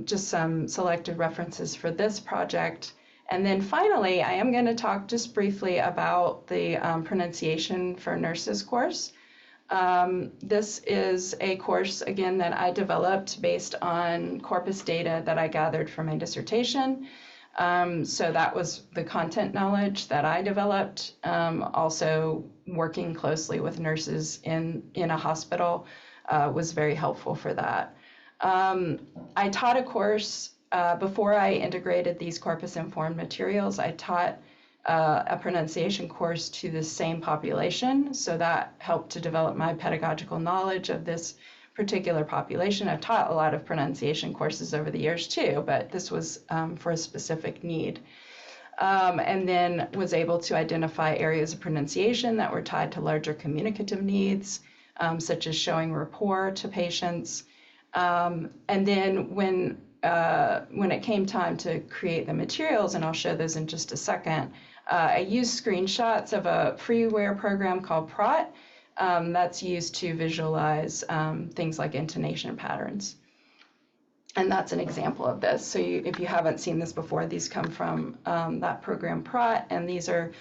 just some selected references for this project. And then finally, I am going to talk just briefly about the pronunciation for nurses course. This is a course, again, that I developed based on corpus data that I gathered from my dissertation. So that was the content knowledge that I developed. Also working closely with nurses in a hospital was very helpful for that. I taught a course before I integrated these Corpus-Informed materials. I taught a pronunciation course to the same population, so that helped to develop my pedagogical knowledge of this particular population. I've taught a lot of pronunciation courses over the years too, but this was for a specific need. And then was able to identify areas of pronunciation that were tied to larger communicative needs, such as showing rapport to patients. And then when it came time to create the materials, and I'll show those in just a second, I use screenshots of a freeware program called Prot that's used to visualize things like intonation patterns. And that's an example of this. So if you haven't seen this before, these come from that program Prot, and these are,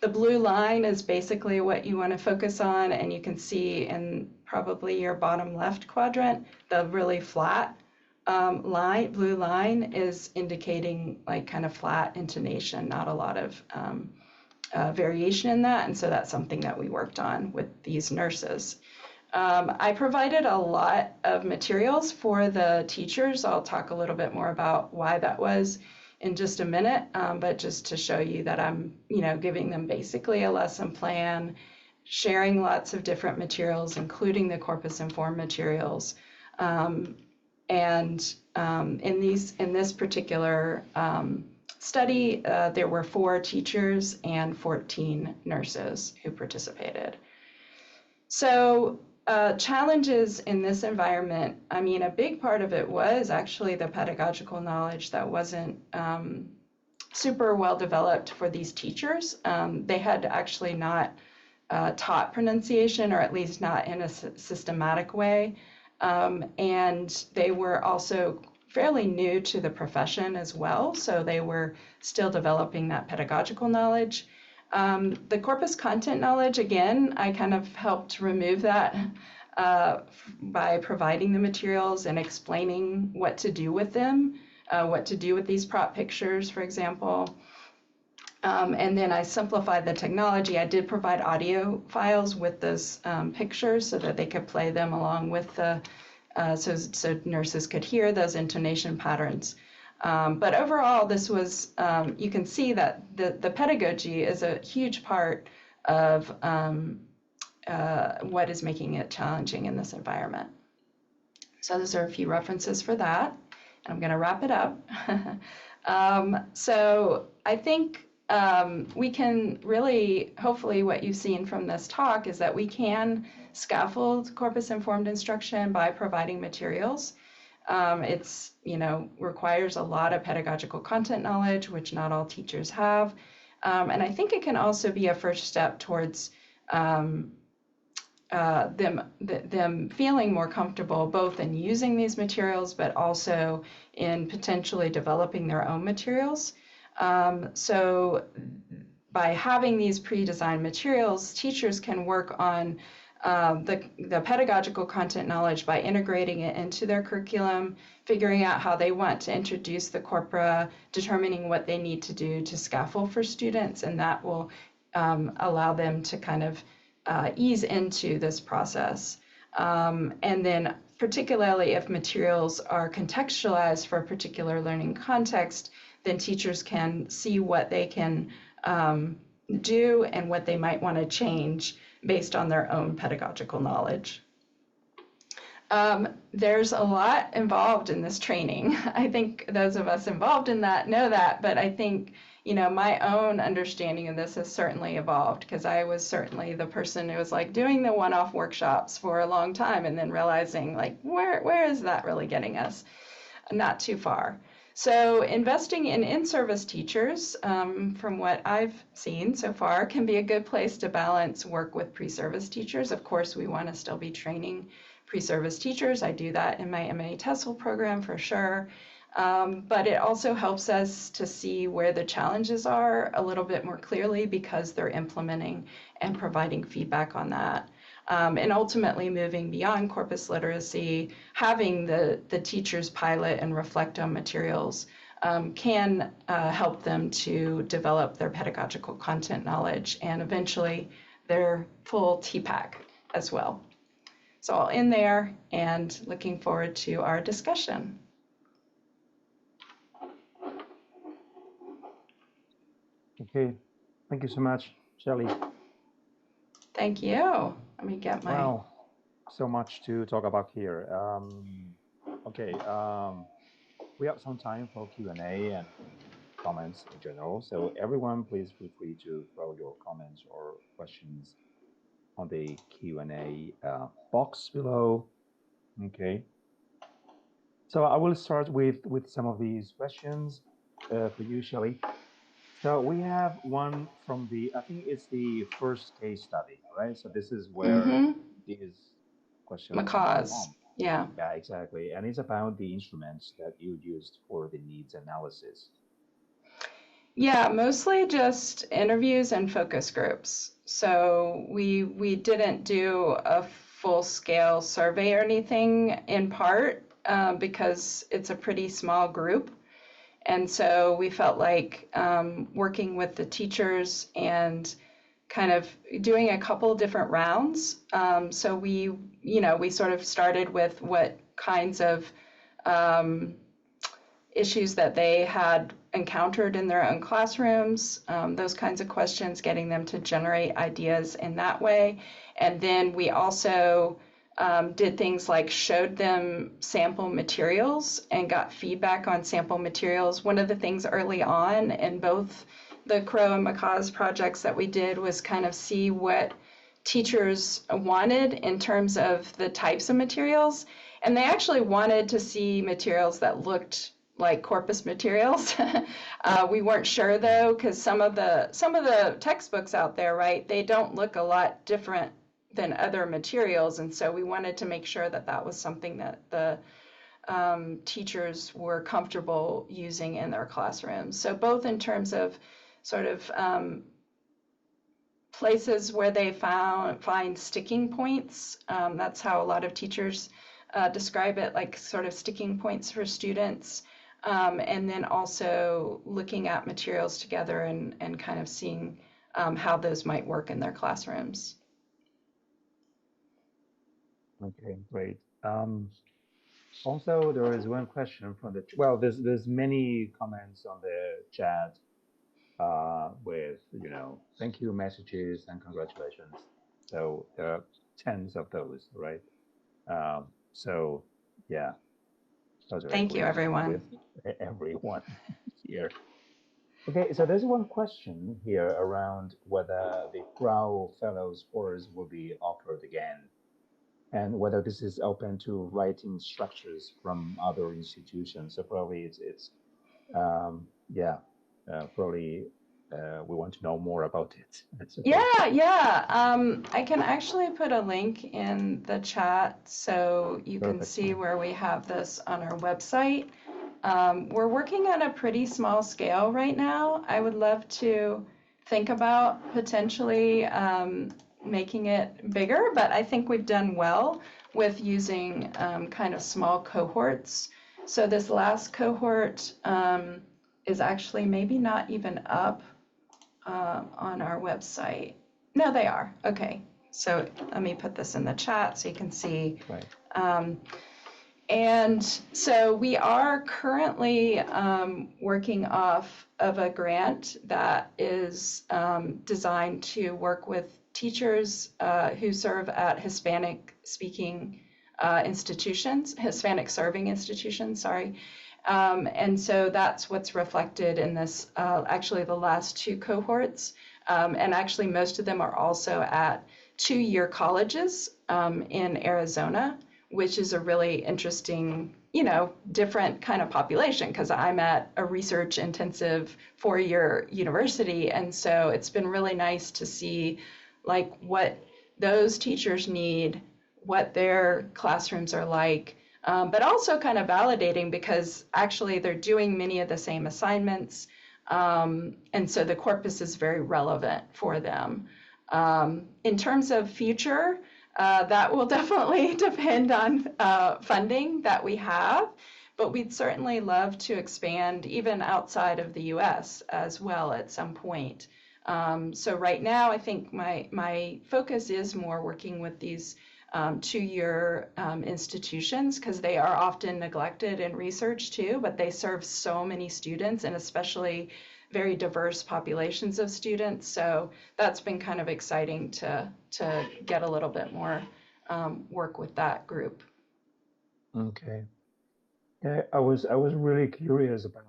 the blue line is basically what you want to focus on, and you can see in probably your bottom left quadrant, the really flat blue line is indicating like kind of flat intonation, not a lot of variation in that, and so that's something that we worked on with these nurses. I provided a lot of materials for the teachers. I'll talk a little bit more about why that was in just a minute, but just to show you that I'm, giving them basically a lesson plan, sharing lots of different materials, including the Corpus-Informed materials. In this particular study, there were 4 teachers and 14 nurses who participated. So challenges in this environment, I mean, a big part of it was actually the pedagogical knowledge that wasn't super well developed for these teachers. They had actually not taught pronunciation, or at least not in a systematic way. And they were also fairly new to the profession as well, so they were still developing that pedagogical knowledge. The corpus content knowledge, again, I kind of helped remove that by providing the materials and explaining what to do with them, what to do with these prop pictures, for example. And then I simplified the technology. I did provide audio files with those pictures so that they could play them along with the, so nurses could hear those intonation patterns. But overall, this was, you can see that the pedagogy is a huge part of what is making it challenging in this environment. So those are a few references for that. And I'm going to wrap it up. So I think we can really, hopefully what you've seen from this talk is that we can scaffold corpus-informed instruction by providing materials. It's, requires a lot of pedagogical content knowledge, which not all teachers have. And I think it can also be a first step towards them feeling more comfortable both in using these materials, but also in potentially developing their own materials. So by having these pre-designed materials, teachers can work on the pedagogical content knowledge by integrating it into their curriculum, figuring out how they want to introduce the corpora, determining what they need to do to scaffold for students, and that will allow them to kind of ease into this process. And then particularly if materials are contextualized for a particular learning context, then teachers can see what they can do and what they might want to change based on their own pedagogical knowledge. There's a lot involved in this training. I think those of us involved in that know that, but I think, my own understanding of this has certainly evolved, because I was certainly the person who was like doing the one-off workshops for a long time and then realizing like, where is that really getting us? Not too far. So investing in in-service teachers, from what I've seen so far, can be a good place to balance work with pre-service teachers. Of course, we want to still be training pre-service teachers. I do that in my MA TESOL program for sure. But it also helps us to see where the challenges are a little bit more clearly, because they're implementing and providing feedback on that. And ultimately moving beyond corpus literacy, having the teachers pilot and reflect on materials can help them to develop their pedagogical content knowledge and eventually their full TPAC as well. So I'll end there and looking forward to our discussion. Okay, thank you so much, Shelley. Thank you. Let me get my... Wow, so much to talk about here. Okay, we have some time for Q&A and comments in general. So everyone, please feel free to throw your comments or questions on the Q&A box below. Okay. So I will start with some of these questions for you, Shelley. So we have one from I think it's the first case study, right? So this is where Mm-hmm. these questions come Macaws. from. Yeah. Yeah, exactly. And it's about the instruments that you used for the needs analysis. Yeah, mostly just interviews and focus groups. So we didn't do a full scale survey or anything in part because it's a pretty small group. And so we felt like working with the teachers and kind of doing a couple different rounds. So we sort of started with what kinds of issues that they had encountered in their own classrooms, those kinds of questions, getting them to generate ideas in that way. And then we also did things like showed them sample materials and got feedback on sample materials. One of the things early on in both the Crow and Macaws projects that we did was kind of see what teachers wanted in terms of the types of materials. And they actually wanted to see materials that looked like corpus materials. We weren't sure though, because some of the textbooks out there, right, they don't look a lot different than other materials, and so we wanted to make sure that that was something that the teachers were comfortable using in their classrooms. So both in terms of sort of places where they find sticking points. That's how a lot of teachers describe it, like sort of sticking points for students. And then also looking at materials together and kind of seeing how those might work in their classrooms. Okay, great. Also, there is one question from well, there's many comments on the chat with, thank you messages and congratulations. So there are tens of those, right? So yeah, totally Thank you, agree with everyone. everyone here. Okay, so there's one question here around whether the Crow Fellows course will be offered again, and whether this is open to writing structures from other institutions. So probably it's yeah, probably we want to know more about it, I suppose. Yeah. I can actually put a link in the chat so you can Perfect. see where we have this on our website. We're working at a pretty small scale right now. I would love to think about potentially making it bigger, but I think we've done well with using kind of small cohorts. So this last cohort is actually maybe not even up on our website. No, they are. Okay. So let me put this in the chat so you can see. Right. And so we are currently working off of a grant that is designed to work with teachers who serve at Hispanic speaking institutions, Hispanic serving institutions, sorry. And so that's what's reflected in this, actually the last two cohorts. And actually most of them are also at 2-year colleges in Arizona, which is a really interesting, different kind of population because I'm at a research intensive 4-year university. And so it's been really nice to see like what those teachers need, what their classrooms are like, but also kind of validating because actually they're doing many of the same assignments. And so the corpus is very relevant for them. In terms of future, that will definitely depend on funding that we have, but we'd certainly love to expand even outside of the US as well at some point. So right now, I think my focus is more working with these 2-year institutions because they are often neglected in research too, but they serve so many students and especially very diverse populations of students. So that's been kind of exciting to get a little bit more work with that group. Okay. Yeah, I was really curious about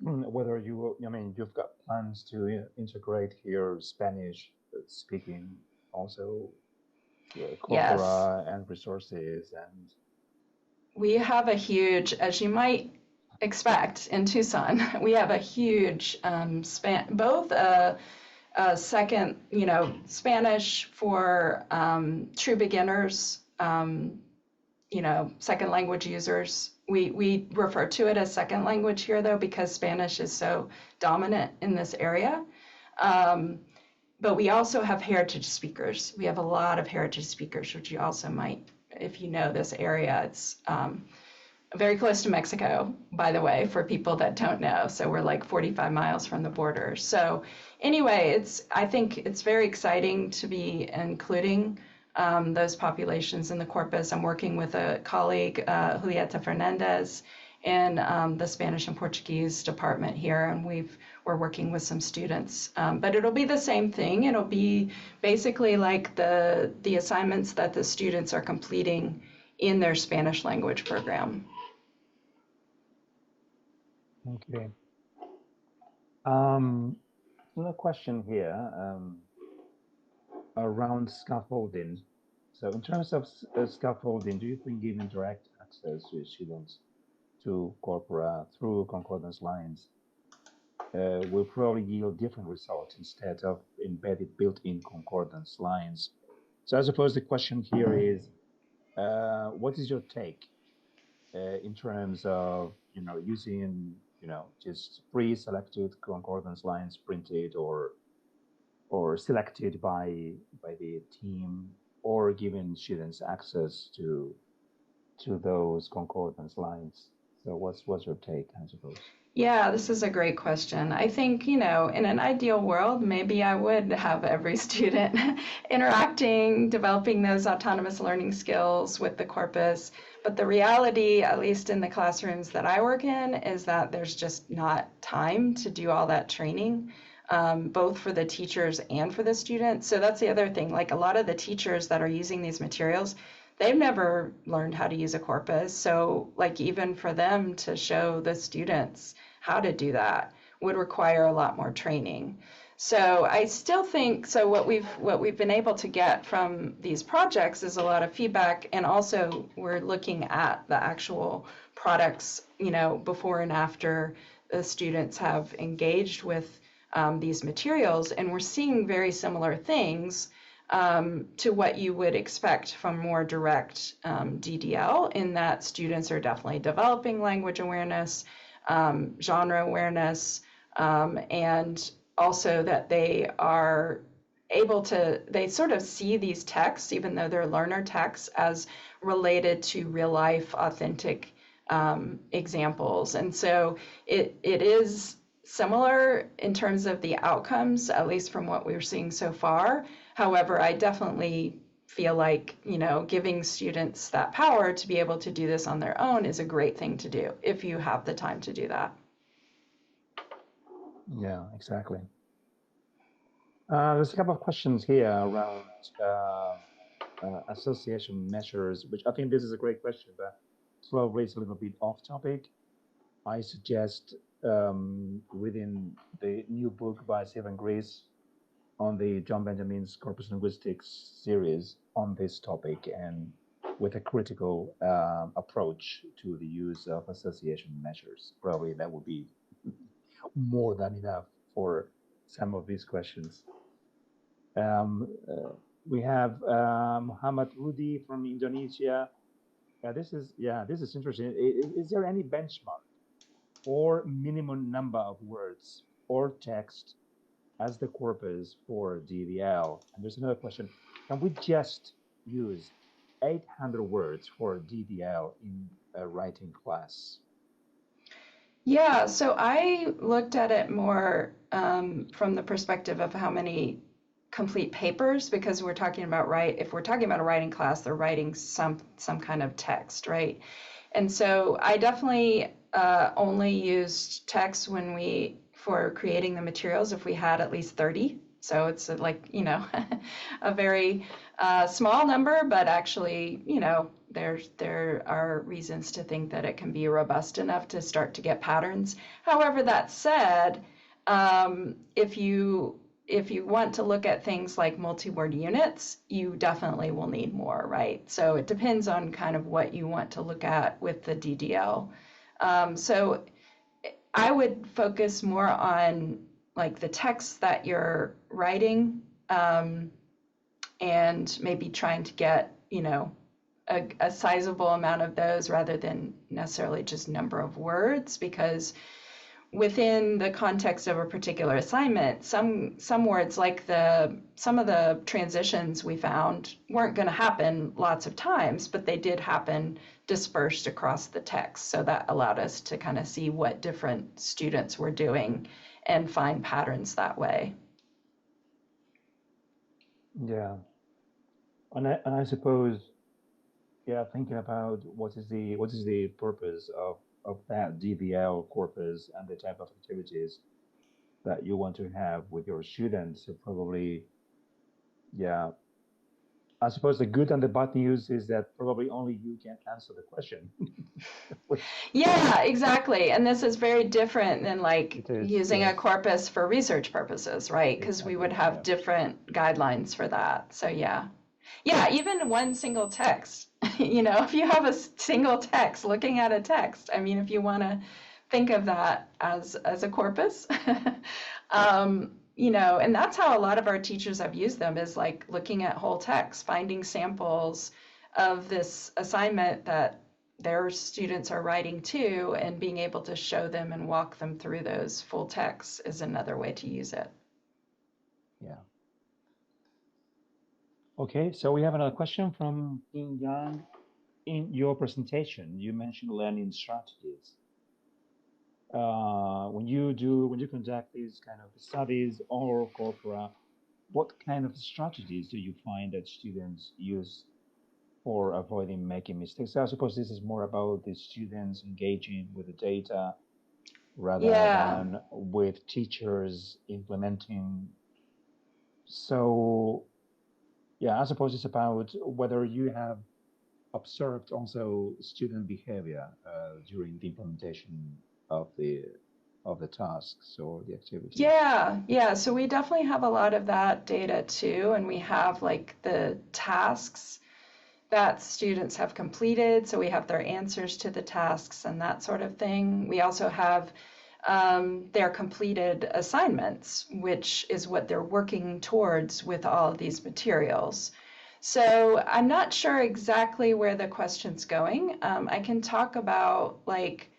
whether you've got plans to integrate here Spanish speaking also Yes, corpora and resources and we have a huge, as you might expect in Tucson. We have a huge span, both a second, Spanish for true beginners, second language users. We refer to it as second language here, though, because Spanish is so dominant in this area. But we also have heritage speakers. We have a lot of heritage speakers, which you also might, if you know this area, it's very close to Mexico, by the way, for people that don't know. So we're like 45 miles from the border. So anyway, I think it's very exciting to be including those populations in the corpus. I'm working with a colleague, Julieta Fernandez, in the Spanish and Portuguese department here, and we're working with some students. But it'll be the same thing. It'll be basically like the assignments that the students are completing in their Spanish language program. Okay. Another question here around scaffolding. So in terms of scaffolding, do you think giving direct access to students to corpora through concordance lines will probably yield different results instead of embedded built-in concordance lines? So I suppose the question here is, what is your take in terms of using just pre-selected concordance lines printed or selected by the team, or giving students access to those concordance lines? So what's your take, I suppose? Yeah, this is a great question. I think, in an ideal world, maybe I would have every student interacting, developing those autonomous learning skills with the corpus. But the reality, at least in the classrooms that I work in, is that there's just not time to do all that training, both for the teachers and for the students. So that's the other thing. Like a lot of the teachers that are using these materials, they've never learned how to use a corpus. So like even for them to show the students how to do that would require a lot more training. So I still think, so what we've been able to get from these projects is a lot of feedback, and also we're looking at the actual products, before and after the students have engaged with these materials, and we're seeing very similar things to what you would expect from more direct DDL, in that students are definitely developing language awareness, genre awareness, and also that they are able to, they sort of see these texts, even though they're learner texts, as related to real life, authentic examples. And so it is similar in terms of the outcomes, at least from what we're seeing so far. However, I definitely feel like, giving students that power to be able to do this on their own is a great thing to do if you have the time to do that. Yeah, exactly. There's a couple of questions here around association measures, which I think this is a great question, but probably it's a little bit off topic. I suggest reading the new book by Stephen Grease on the John Benjamin's Corpus Linguistics series on this topic, and with a critical approach to the use of association measures. Probably that would be more than enough for some of these questions. We have Muhammad Rudi from Indonesia. This is interesting. Is there any benchmark or minimum number of words or text as the corpus for DDL? And there's another question. Can we just use 800 words for DDL in a writing class? Yeah, so I looked at it more from the perspective of how many complete papers, because we're talking about if we're talking about a writing class, they're writing some kind of text, right? And so I definitely only used text for creating the materials if we had at least 30. So it's like, a very small number, but actually, there are reasons to think that it can be robust enough to start to get patterns. However, that said, if you want to look at things like multi-word units, you definitely will need more, right? So it depends on kind of what you want to look at with the DDL. So I would focus more on like the text that you're writing, and maybe trying to get, a sizable amount of those rather than necessarily just number of words, because within the context of a particular assignment, some words like some of the transitions we found weren't going to happen lots of times, but they did happen dispersed across the text. So that allowed us to kind of see what different students were doing and find patterns that way. Yeah, and I suppose, yeah, thinking about what is the purpose of that DVL corpus and the type of activities that you want to have with your students. So probably, yeah, I suppose the good and the bad news is that probably only you can answer the question. Which Yeah, exactly. And this is very different than like it is, using a yes, corpus for research purposes, right? Because we would exactly, have yeah. different guidelines for that. So yeah. Yeah, even one single text, if you have a single text, looking at a text, I mean, if you want to think of that as a corpus, and that's how a lot of our teachers have used them, is like looking at whole text, finding samples of this assignment that their students are writing too, and being able to show them and walk them through those full texts is another way to use it. Yeah. Okay, so we have another question from King Yang. In your presentation, you mentioned learning strategies. When you conduct these kind of studies or corpora, what kind of strategies do you find that students use for avoiding making mistakes? I suppose this is more about the students engaging with the data rather Yeah. than with teachers implementing. So, yeah, I suppose it's about whether you have observed also student behavior during the implementation of the tasks or the activities. Yeah. So we definitely have a lot of that data too, and we have like the tasks that students have completed. So we have their answers to the tasks and that sort of thing. We also have their completed assignments, which is what they're working towards with all of these materials. So I'm not sure exactly where the question's going. I can talk about like,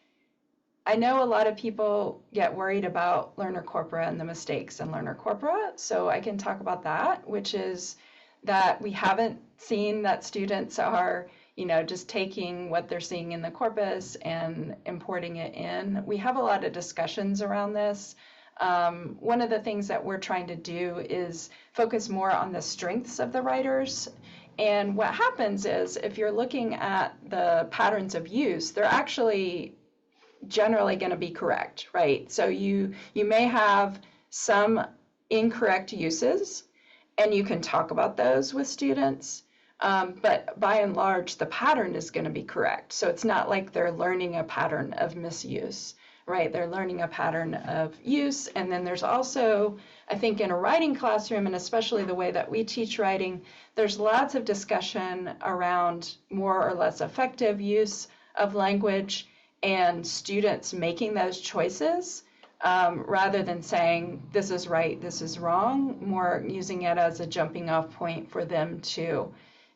I know a lot of people get worried about learner corpora and the mistakes in learner corpora, so I can talk about that, which is that we haven't seen that students are, just taking what they're seeing in the corpus and importing it in. We have a lot of discussions around this. One of the things that we're trying to do is focus more on the strengths of the writers. And what happens is if you're looking at the patterns of use, they're actually generally going to be correct, right? So you may have some incorrect uses, and you can talk about those with students. But by and large, the pattern is going to be correct. So it's not like they're learning a pattern of misuse, right? They're learning a pattern of use. And then there's also, I think, in a writing classroom, and especially the way that we teach writing, there's lots of discussion around more or less effective use of language and students making those choices, rather than saying this is right, this is wrong, more using it as a jumping off point for them to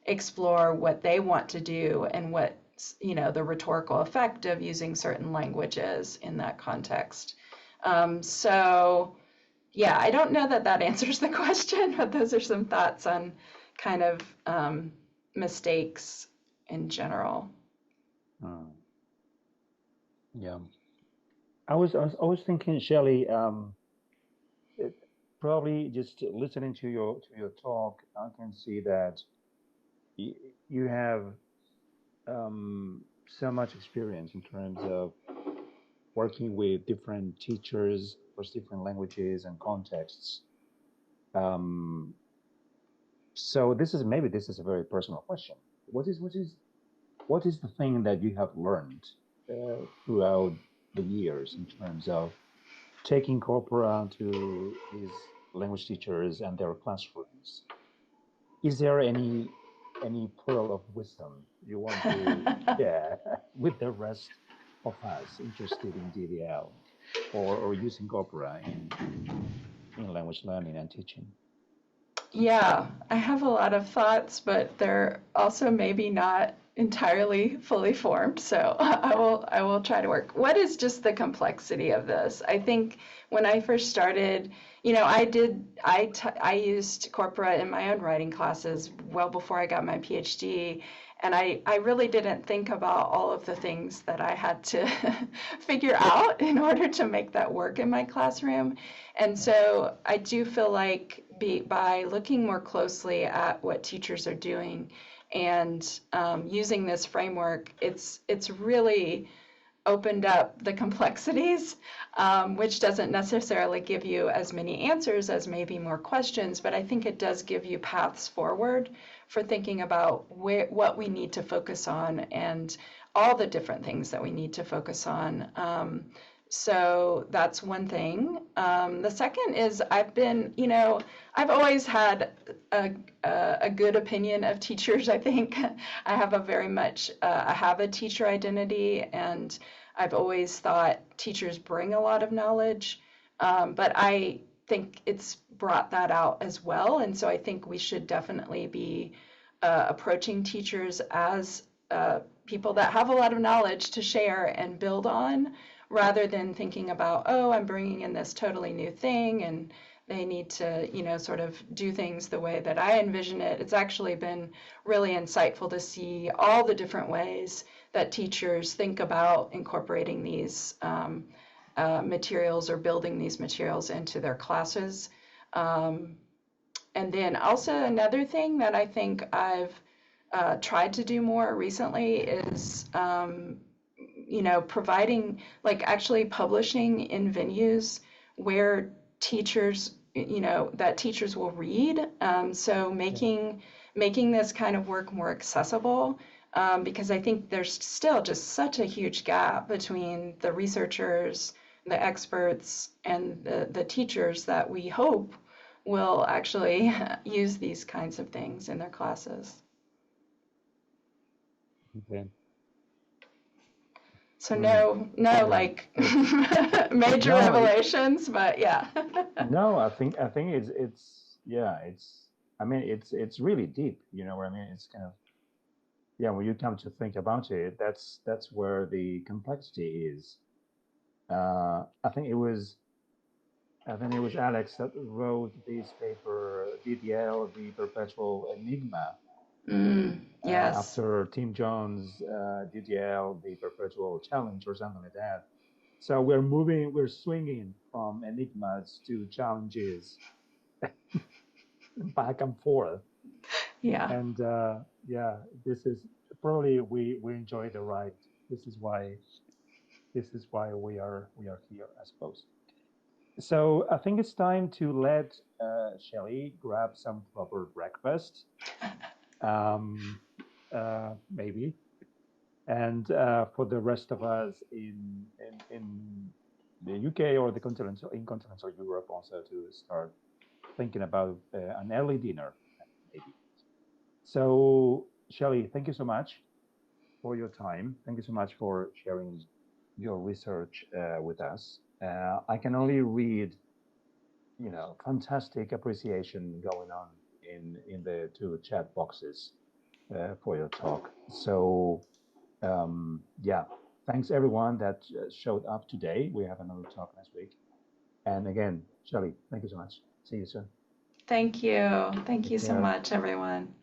explore what they want to do and what, the rhetorical effect of using certain languages in that context. So yeah, I don't know that answers the question, but those are some thoughts on kind of mistakes in general. Oh, yeah. I was thinking, Shelley, it, probably just listening to your talk, I can see that y you have so much experience in terms of working with different teachers across different languages and contexts. Um, so this is a very personal question. What is the thing that you have learned throughout the years in terms of taking corpora to these language teachers and their classrooms? Is there any pearl of wisdom you want to share with the rest of us interested in DVL? or using Corpora in language learning and teaching? Yeah, I have a lot of thoughts, but they're also maybe not entirely fully formed. So I will try to work. What is just the complexity of this? I think when I first started, I used Corpora in my own writing classes well before I got my PhD. And I really didn't think about all of the things that I had to figure out in order to make that work in my classroom. And so I do feel like by looking more closely at what teachers are doing and using this framework, it's really opened up the complexities, which doesn't necessarily give you as many answers as maybe more questions, but I think it does give you paths forward for thinking about what we need to focus on and all the different things that we need to focus on. So that's one thing. The second is I've always had a good opinion of teachers, I think. I have I have a teacher identity, and I've always thought teachers bring a lot of knowledge, but I think it's brought that out as well. And so I think we should definitely be approaching teachers as people that have a lot of knowledge to share and build on, rather than thinking about, oh, I'm bringing in this totally new thing and they need to, sort of do things the way that I envision it. It's actually been really insightful to see all the different ways that teachers think about incorporating these materials or building these materials into their classes. And then also another thing that I think I've tried to do more recently is providing, like actually publishing in venues where teachers, that teachers will read. So making this kind of work more accessible, because I think there's still just such a huge gap between the researchers, the experts, and the teachers that we hope will actually use these kinds of things in their classes. Okay. So no, like major revelations, but yeah. No, I think it's really deep. You know what I mean? It's kind of, when you come to think about it, that's where the complexity is. I think it was Alex that wrote this paper, DDL, the perpetual enigma. Yes. After Tim Jones' DDL, the perpetual challenge, or something like that. So we're swinging from enigmas to challenges, back and forth. Yeah. And this is probably we enjoy the ride. This is why we are here, I suppose. So I think it's time to let Shelley grab some proper breakfast, maybe, and for the rest of us in the UK or the continental Europe also to start thinking about an early dinner, maybe. So Shelley, thank you so much for your time. Thank you so much for sharing your research with us. I can only read, fantastic appreciation going on in the two chat boxes for your talk. So thanks everyone that showed up today. We have another talk next week. And again, Shelley, thank you so much. See you soon. Thank you. Thank you so much, everyone.